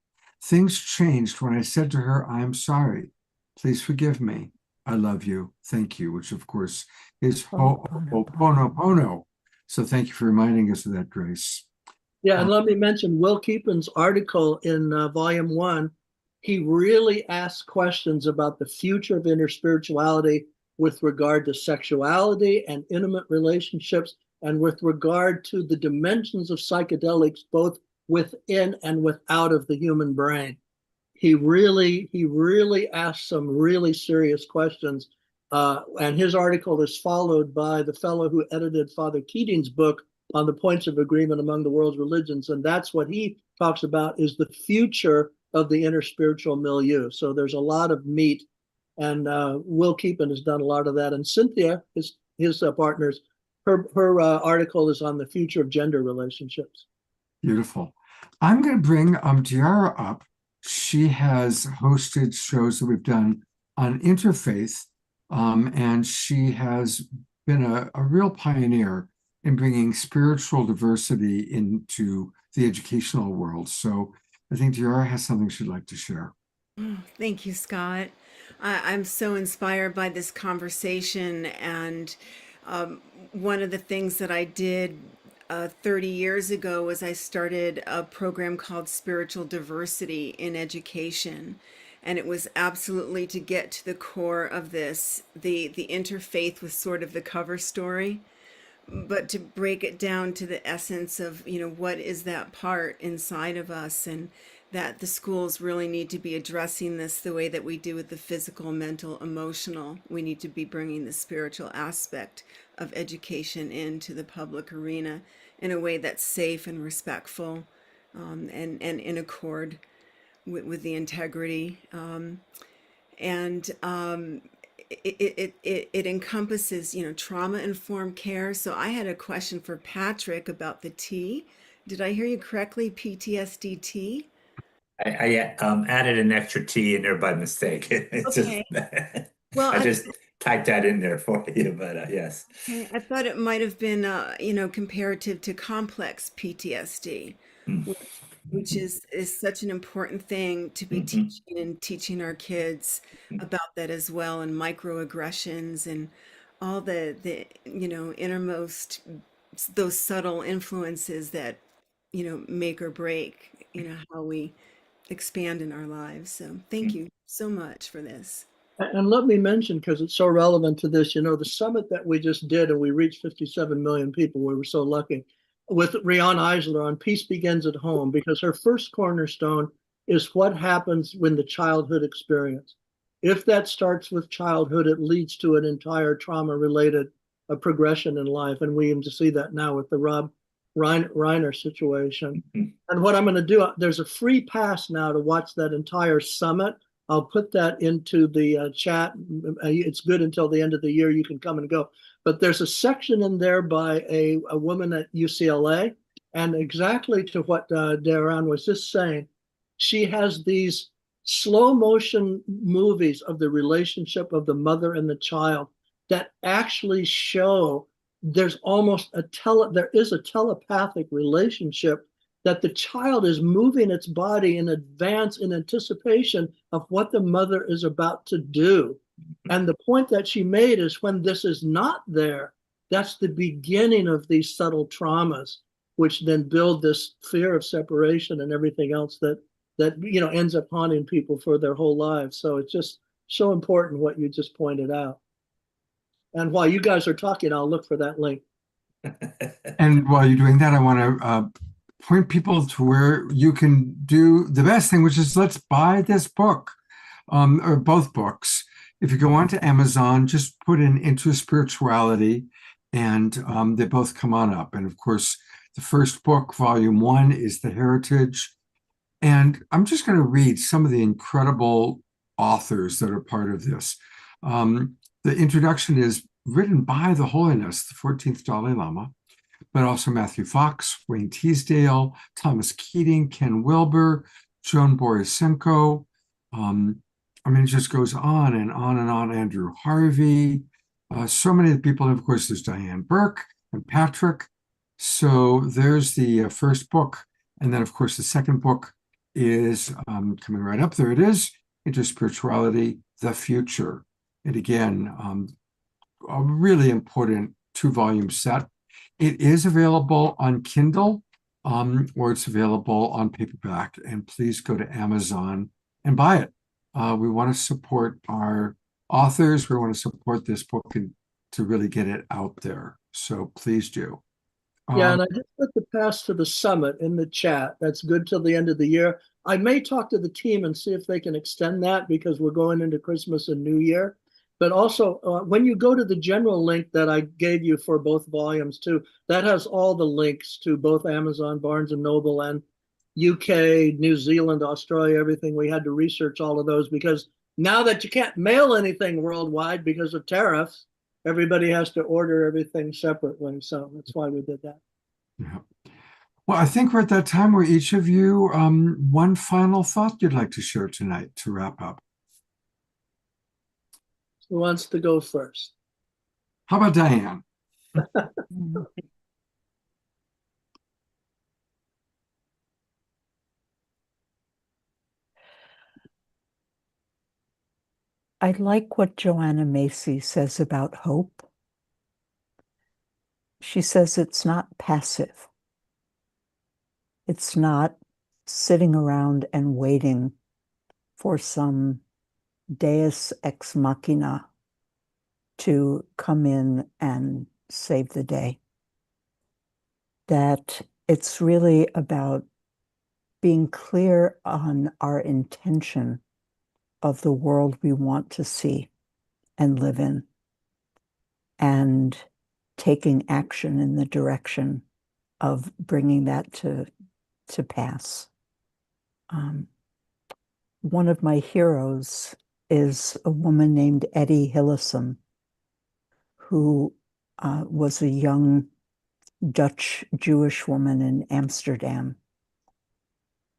things changed when I said to her, I'm sorry. Please forgive me. I love you. Thank you, which of course is Ho'oponopono. So thank you for reminding us of that, Grace. Yeah, and let me mention Will Keepan's article in Volume 1. He really asks questions about the future of interspirituality with regard to sexuality and intimate relationships, and with regard to the dimensions of psychedelics, both within and without of the human brain. He really asks some really serious questions. And his article is followed by the fellow who edited Father Keating's book on the points of agreement among the world's religions. And that's what he talks about, is the future of the interspiritual milieu. So there's a lot of meat. And Will Keepan has done a lot of that. And Cynthia, his partners, her article is on the future of gender relationships. Beautiful. I'm going to bring Tiara up. She has hosted shows that we've done on interfaith, and she has been a real pioneer in bringing spiritual diversity into the educational world. So I think Tiara has something she'd like to share. Thank you, Scott. I'm so inspired by this conversation. And one of the things that I did 30 years ago was I started a program called Spiritual Diversity in Education. And it was absolutely to get to the core of this. The interfaith was sort of the cover story, but to break it down to the essence of, what is that part inside of us, and that the schools really need to be addressing this the way that we do with the physical, mental, emotional. We need to be bringing the spiritual aspect of education into the public arena in a way that's safe and respectful, and in accord with the integrity. It encompasses, trauma-informed care. So I had a question for Patrick about the T. Did I hear you correctly? PTSD-T? I added an extra T in there by mistake. It's Okay. Well, I just typed that in there for you, but yes. I thought it might have been, comparative to complex PTSD, which is such an important thing to be teaching our kids about that as well, and microaggressions and all the innermost, those subtle influences that make or break how we expand in our lives. So thank you so much for this. And let me mention, because it's so relevant to this, the summit that we just did, and we reached 57 million people. We were so lucky, with Rihanna Eisler on Peace Begins at Home, because her first cornerstone is what happens when the childhood experience. if that starts with childhood, it leads to an entire trauma-related progression in life. And we aim to see that now with the Rob Reiner situation. And what I'm going to do, there's a free pass now to watch that entire summit. I'll put that into the chat. It's good until the end of the year. You can come and go. But there's a section in there by a woman at UCLA. And exactly to what Darren was just saying, she has these slow motion movies of the relationship of the mother and the child that actually show there's almost there is a telepathic relationship, that the child is moving its body in advance in anticipation of what the mother is about to do. And the point that she made is, when this is not there, that's the beginning of these subtle traumas, which then build this fear of separation and everything else that ends up haunting people for their whole lives. So it's just so important what you just pointed out. And while you guys are talking, I'll look for that link. And while you're doing that, I want to point people to where you can do the best thing, which is let's buy this book, or both books. If you go onto Amazon, just put in Into Spirituality, and they both come on up. And of course, the first book, volume 1, is The Heritage. And I'm just going to read some of the incredible authors that are part of this. The introduction is written by the Holiness, the 14th Dalai Lama, but also Matthew Fox, Wayne Teasdale, Thomas Keating, Ken Wilber, Joan Borisenko. It just goes on and on and on. Andrew Harvey, so many people. And of course, there's Diane Burke and Patrick. So there's the first book. And then, of course, the second book is coming right up. There it is, Into Spirituality, The Future. And again, a really important 2-volume set. It is available on Kindle, or it's available on paperback. And please go to Amazon and buy it. We want to support our authors. We want to support this book and to really get it out there. So please do. Yeah, and I just put the pass to the summit in the chat. That's good till the end of the year. I may talk to the team and see if they can extend that, because we're going into Christmas and New Year. But also, when you go to the general link that I gave you for both volumes too, that has all the links to both Amazon, Barnes & Noble, and UK, New Zealand, Australia, everything. We had to research all of those, because now that you can't mail anything worldwide because of tariffs, everybody has to order everything separately. So that's why we did that. Yeah. Well, I think we're at that time where each of you, one final thought you'd like to share tonight to wrap up. Who wants to go first? How about Diane? I like what Joanna Macy says about hope. She says it's not passive. It's not sitting around and waiting for some deus ex machina to come in and save the day. That it's really about being clear on our intention of the world we want to see and live in, and taking action in the direction of bringing that to pass. One of my heroes is a woman named Etty Hillesum, who was a young Dutch Jewish woman in Amsterdam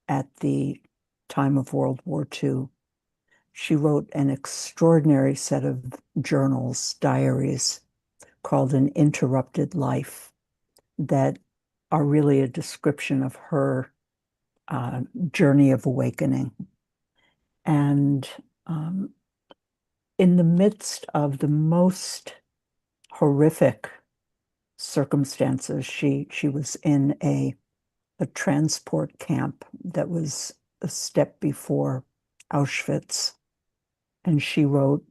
at the time of World War II. She wrote an extraordinary set of journals, diaries, called An Interrupted Life, that are really a description of her journey of awakening. And in the midst of the most horrific circumstances, she was in a transport camp that was a step before Auschwitz. And she wrote,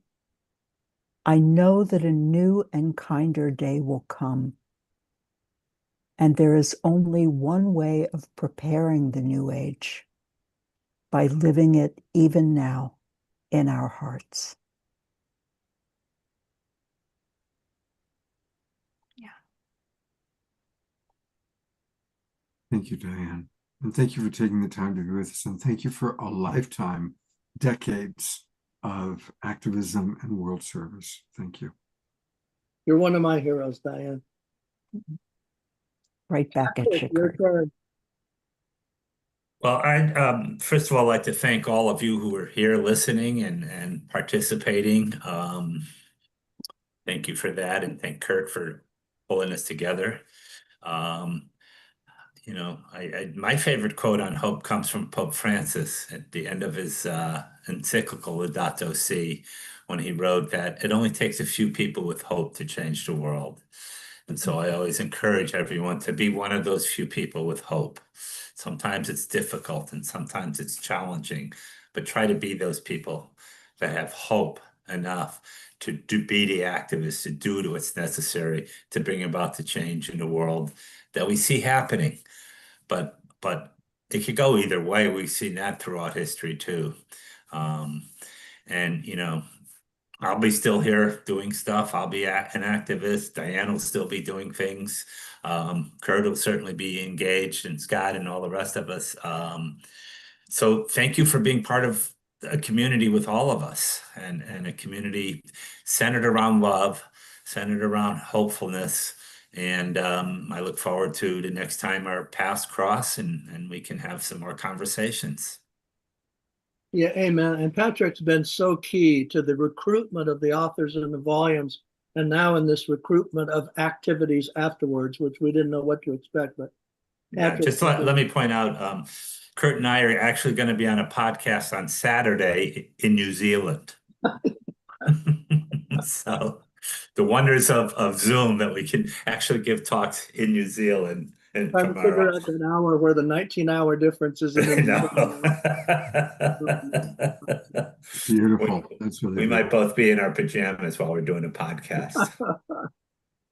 "I know that a new and kinder day will come, and there is only one way of preparing the new age, by living it even now in our hearts. Thank you, Diane. And thank you for taking the time to be with us. And thank you for a lifetime, decades of activism and world service. Thank you. You're one of my heroes, Diane. Right back at you, Your Kurt. turn. Well, I'd first of all like to thank all of you who are here listening and participating. Thank you for that, and thank Kurt for pulling us together. You know, my favorite quote on hope comes from Pope Francis at the end of his encyclical Laudato Si, when he wrote that it only takes a few people with hope to change the world. And so I always encourage everyone to be one of those few people with hope. Sometimes it's difficult and sometimes it's challenging, but try to be those people that have hope enough to be the activists, to do what's necessary to bring about the change in the world that we see happening. But it could go either way. We've seen that throughout history too. And you know, I'll be still here doing stuff. I'll be an activist. Diane will still be doing things. Kurt will certainly be engaged, and Scott and all the rest of us. So thank you for being part of a community with all of us, and a community centered around love, centered around hopefulness. And I look forward to the next time our paths cross and we can have some more conversations. Yeah, amen. And Patrick's been so key to the recruitment of the authors and the volumes, and now in this recruitment of activities afterwards, which we didn't know what to expect. But Yeah, just let me point out, Kurt and I are actually going to be on a podcast on Saturday in New Zealand. So the wonders of Zoom, that we can actually give talks in New Zealand. And trying to figure out an hour where the 19-hour difference is. Beautiful. That's really we might both be in our pajamas while we're doing a podcast.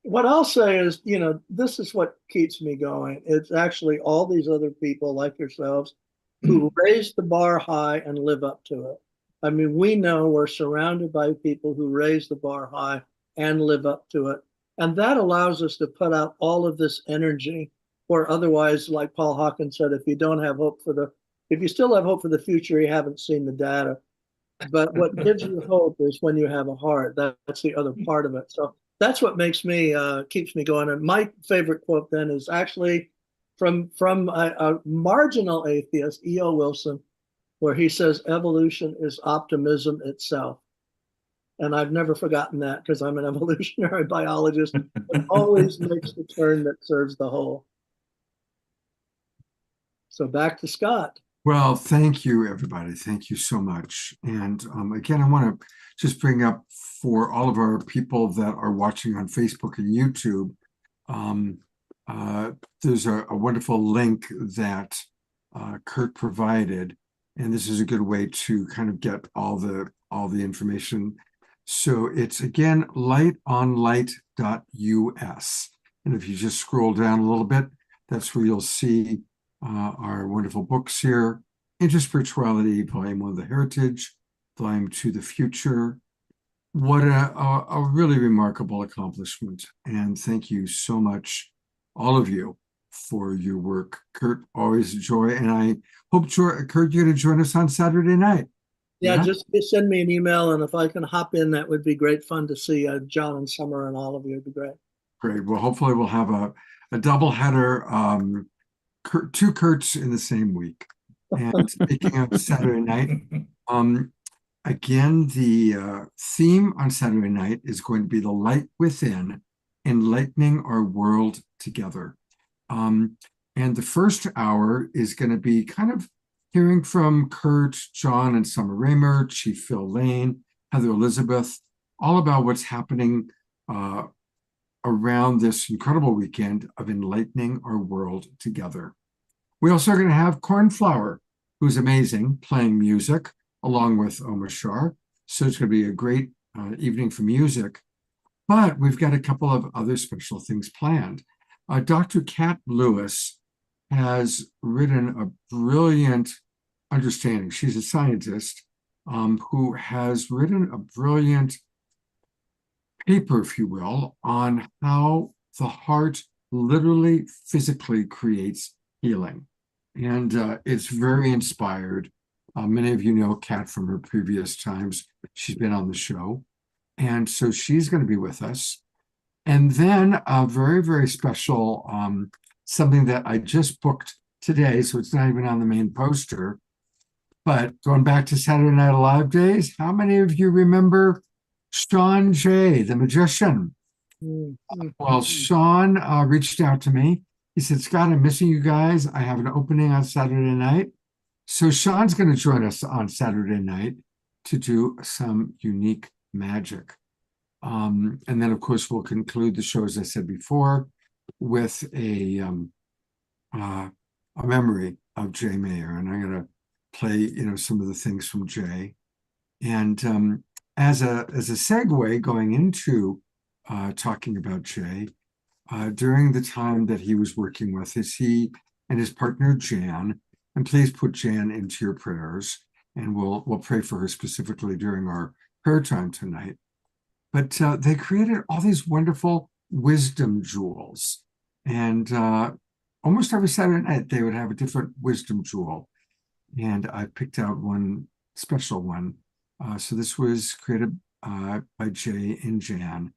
What I'll say is, you know, this is what keeps me going. It's actually all these other people like yourselves who raise the bar high and live up to it. I mean, we know we're surrounded by people who raise the bar high and live up to it. And that allows us to put out all of this energy, or otherwise, like Paul Hawkins said, if you don't have hope if you still have hope for the future, you haven't seen the data. But what gives you hope is when you have a heart. That's the other part of it. So that's what makes me, keeps me going. And my favorite quote then is actually from a marginal atheist, E.O. Wilson, where he says, evolution is optimism itself. And I've never forgotten that because I'm an evolutionary biologist. It always makes the turn that serves the whole. So back to Scott. Well, thank you, everybody. Thank you so much. And again, I want to just bring up for all of our people that are watching on Facebook and YouTube, there's a wonderful link that Kurt provided, and this is a good way to kind of get all the information. So it's again lightonlight.us, and if you just scroll down a little bit, that's where you'll see our wonderful books here: Interspirituality, Volume 1, The Heritage, Volume 2, The Future. What a really remarkable accomplishment. And thank you so much, all of you, for your work. Kurt, always a joy. And I hope, Kurt, you're going to join us on Saturday night. Yeah, just send me an email, and if I can hop in, that would be great fun to see John and Summer and all of you. It'd be great. Great. Well, hopefully we'll have a double header, two Kurts in the same week. And speaking of Saturday night, again, the theme on Saturday night is going to be the light within, enlightening our world together. And the first hour is going to be kind of hearing from Kurt, John, and Summer Raymer, Chief Phil Lane, Heather Elizabeth, all about what's happening around this incredible weekend of enlightening our world together. We also are going to have Cornflower, who's amazing, playing music along with Omar Shar. So it's going to be a great evening for music. But we've got a couple of other special things planned. Dr. Kat Lewis has written a brilliant understanding. She's a scientist, who has written a brilliant paper, if you will, on how the heart literally physically creates healing. And it's very inspired. Many of you know Kat from her previous times. She's been on the show. And so she's going to be with us. And then a very, very special, something that I just booked today, so it's not even on the main poster. But going back to Saturday Night Live days, how many of you remember Sean Jay, the magician? Well, Sean reached out to me. He said, Scott, I'm missing you guys. I have an opening on Saturday night. So Sean's going to join us on Saturday night to do some unique magic. And then, of course, we'll conclude the show, as I said before, with a memory of Jay Mayer. And I'm going to play, some of the things from Jay. And as a segue going into talking about Jay, during the time that he was working with us, he and his partner Jan, and please put Jan into your prayers, and we'll pray for her specifically during our prayer time tonight. But they created all these wonderful wisdom jewels, and almost every Saturday night they would have a different wisdom jewel, and I picked out one special one. So this was created by Jay and Jan.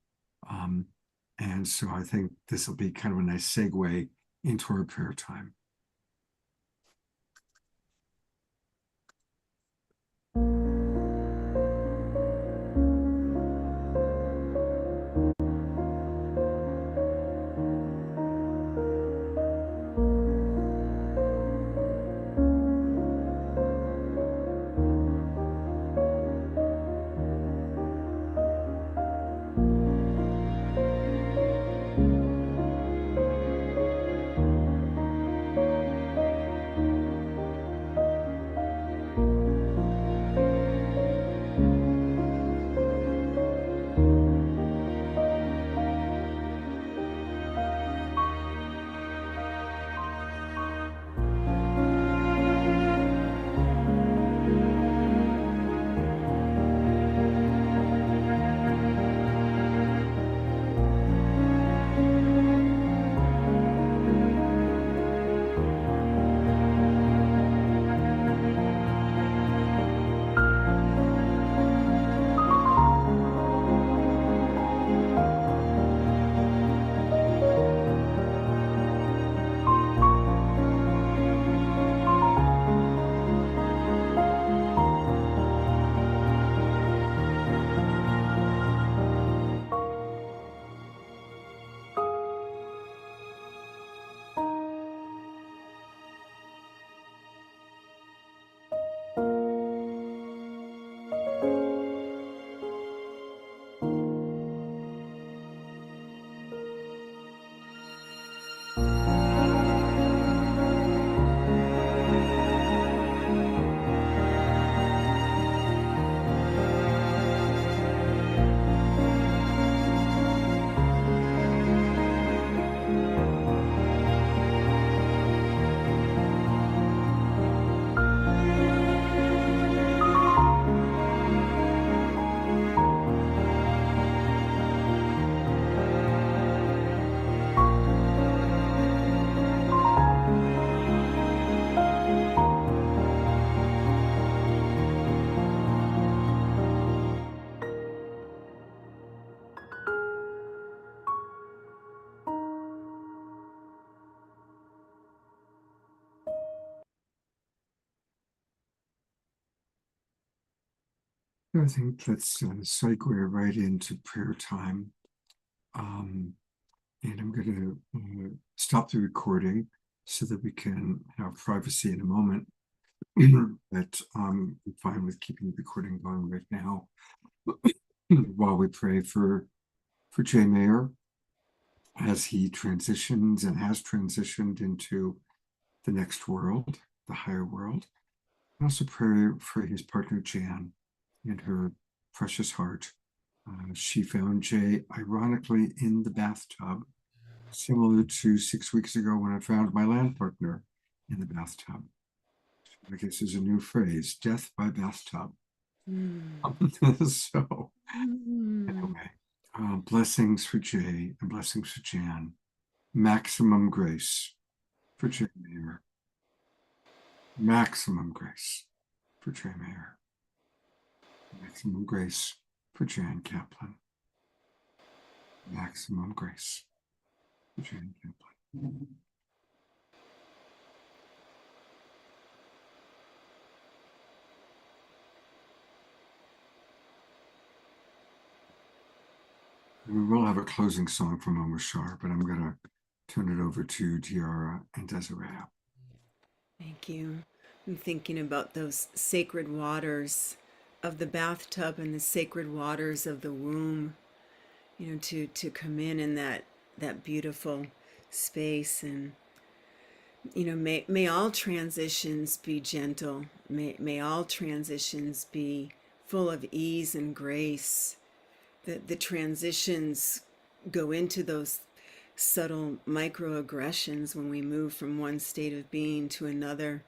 And so I think this will be kind of a nice segue into our prayer time. I think let's segue right into prayer time. And I'm going to stop the recording so that we can have privacy in a moment. But I'm fine with keeping the recording going right now while we pray for Jay Mayer as he transitions and has transitioned into the next world, the higher world. I also pray for his partner Jan and her precious heart. She found Jay, ironically, in the bathtub, similar to 6 weeks ago when I found my land partner in the bathtub. I guess there's a new phrase, death by bathtub. So anyway, blessings for Jay and blessings for Jan. Maximum grace for Jay Mayer. Maximum grace for Jay Mayer. Maximum grace for Jan Kaplan. Maximum grace for Jan Kaplan. We will have a closing song from Omar Shar, but I'm going to turn it over to Tiara and Desiree. Thank you. I'm thinking about those sacred waters of the bathtub and the sacred waters of the womb, you know, to come in that beautiful space. And you know, may all transitions be gentle. May all transitions be full of ease and grace. The transitions go into those subtle microaggressions when we move from one state of being to another,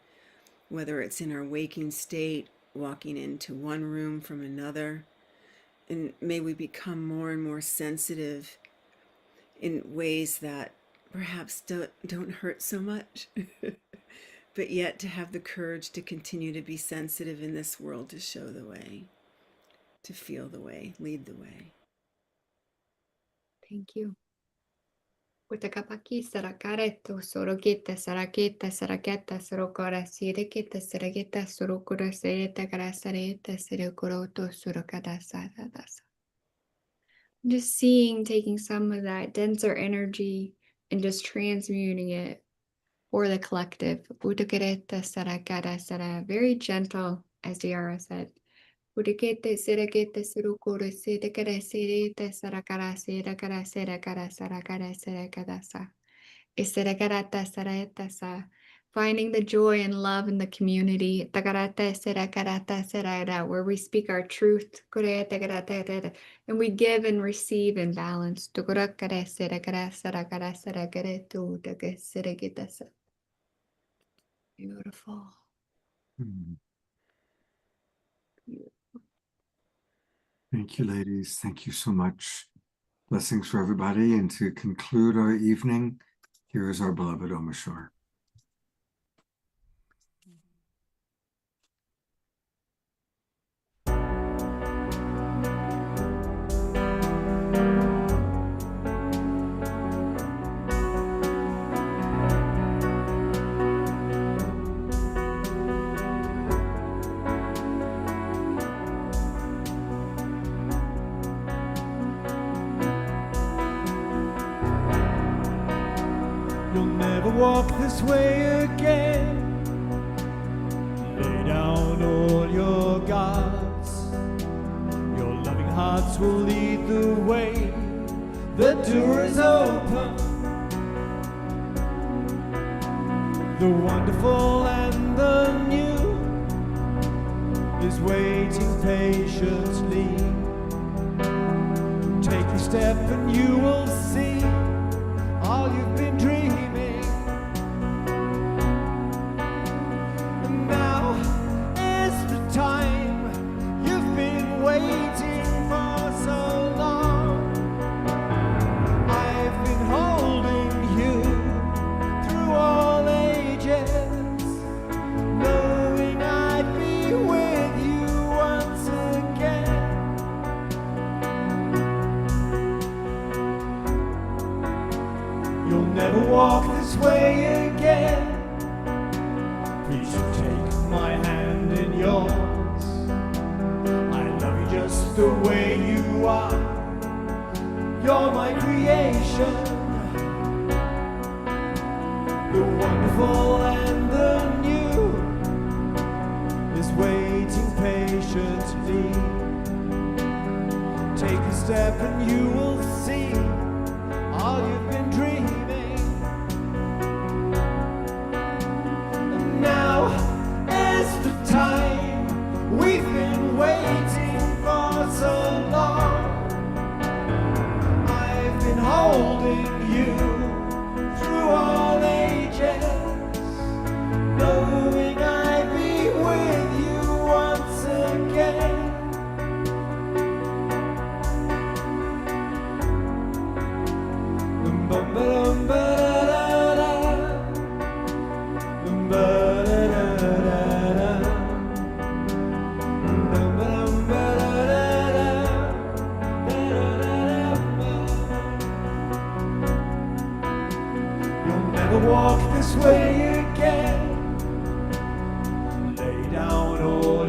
whether it's in our waking state, walking into one room from another. And may we become more and more sensitive in ways that perhaps don't hurt so much, but yet to have the courage to continue to be sensitive in this world, to show the way, to feel the way, lead the way. Thank you. Utakapaki sarakareto sorokita sarakita saraketa sorokora sirekita sarakita sorokura sereta karasareta serekoroto sorokada sadadasa. Just seeing, taking some of that denser energy and just transmuting it for the collective. Utakareta sarakada sara, very gentle, as Diara said. Utakete sirakete sorokura serekara sereta sarakara serakara serakara sarakara serakadasa. Iserakarata saraetasa. Finding the joy and love in the community. Takarata serakarata serara, where we speak our truth. And we give and receive in balance. Tukurakara serakara sarakara sarakaretu serakitasa. Beautiful. Thank you, ladies. Thank you so much. Blessings for everybody. And to conclude our evening, here is our beloved Omar Shar. You'll never walk this way again. Lay down all your guards. Your loving hearts will lead the way. The door is open. The wonderful and the new is waiting patiently. Take a step and you will see all you've been dreaming. And now is the time you've been waiting for so long. I've been holding you through all ages, knowing I'd be with you once again. You'll never walk this way again. Please take my hand in yours. I love you just the way you are. You're my creation. The wonderful and the new is waiting patiently. Take a step and you will see all you've been dreaming. And now is the time we've been waiting for so long. I've been holding you through all ages, knowing I'd be with you once again.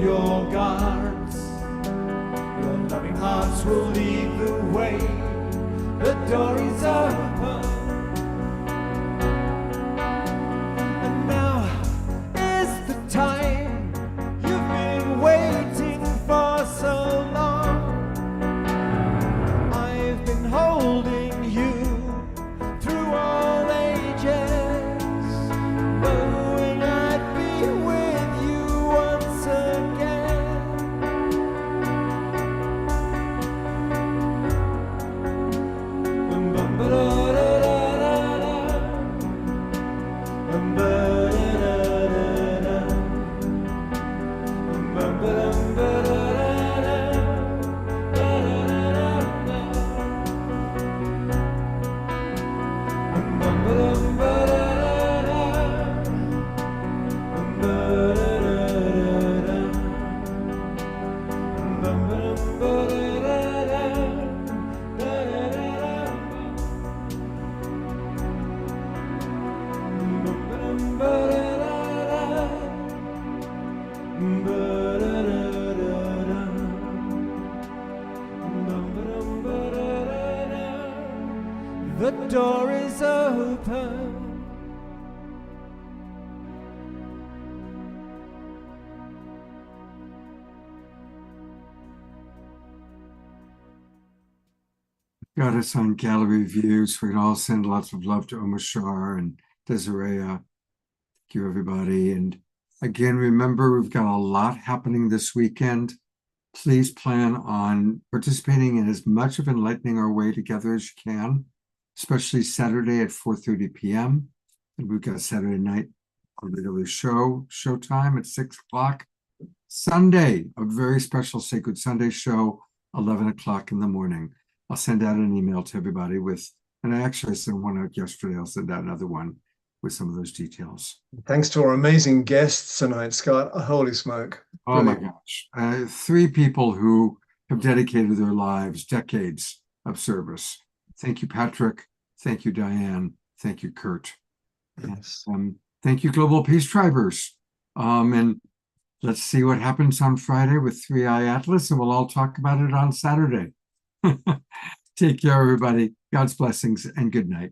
your guards. Your loving hearts will lead the way. The door is open. And now is the time you've been waiting for so long. I've been holding you through all ages, knowing I'd be with you once again. The door is open. Got us on gallery views. We can all send lots of love to Omashar and Desiree. Thank you, everybody. And again, remember, we've got a lot happening this weekend. Please plan on participating in as much of Enlightening Our Way together as you can, especially Saturday at 4:30 p.m. And we've got Saturday night, our regular showtime at 6 o'clock. Sunday, a very special Sacred Sunday show, 11 o'clock in the morning. I'll send out an email to everybody with, and I actually sent one out yesterday. I'll send out another one with some of those details. Thanks to our amazing guests tonight, Scott. Holy smoke. Oh my Brilliant. gosh. 3 people who have dedicated their lives, decades of service. Thank you, Patrick. Thank you, Diane. Thank you, Kurt. Yes. Thank you, Global Peace Tribers. And let's see what happens on Friday with 3i Atlas, and we'll all talk about it on Saturday. Take care, everybody. God's blessings and good night.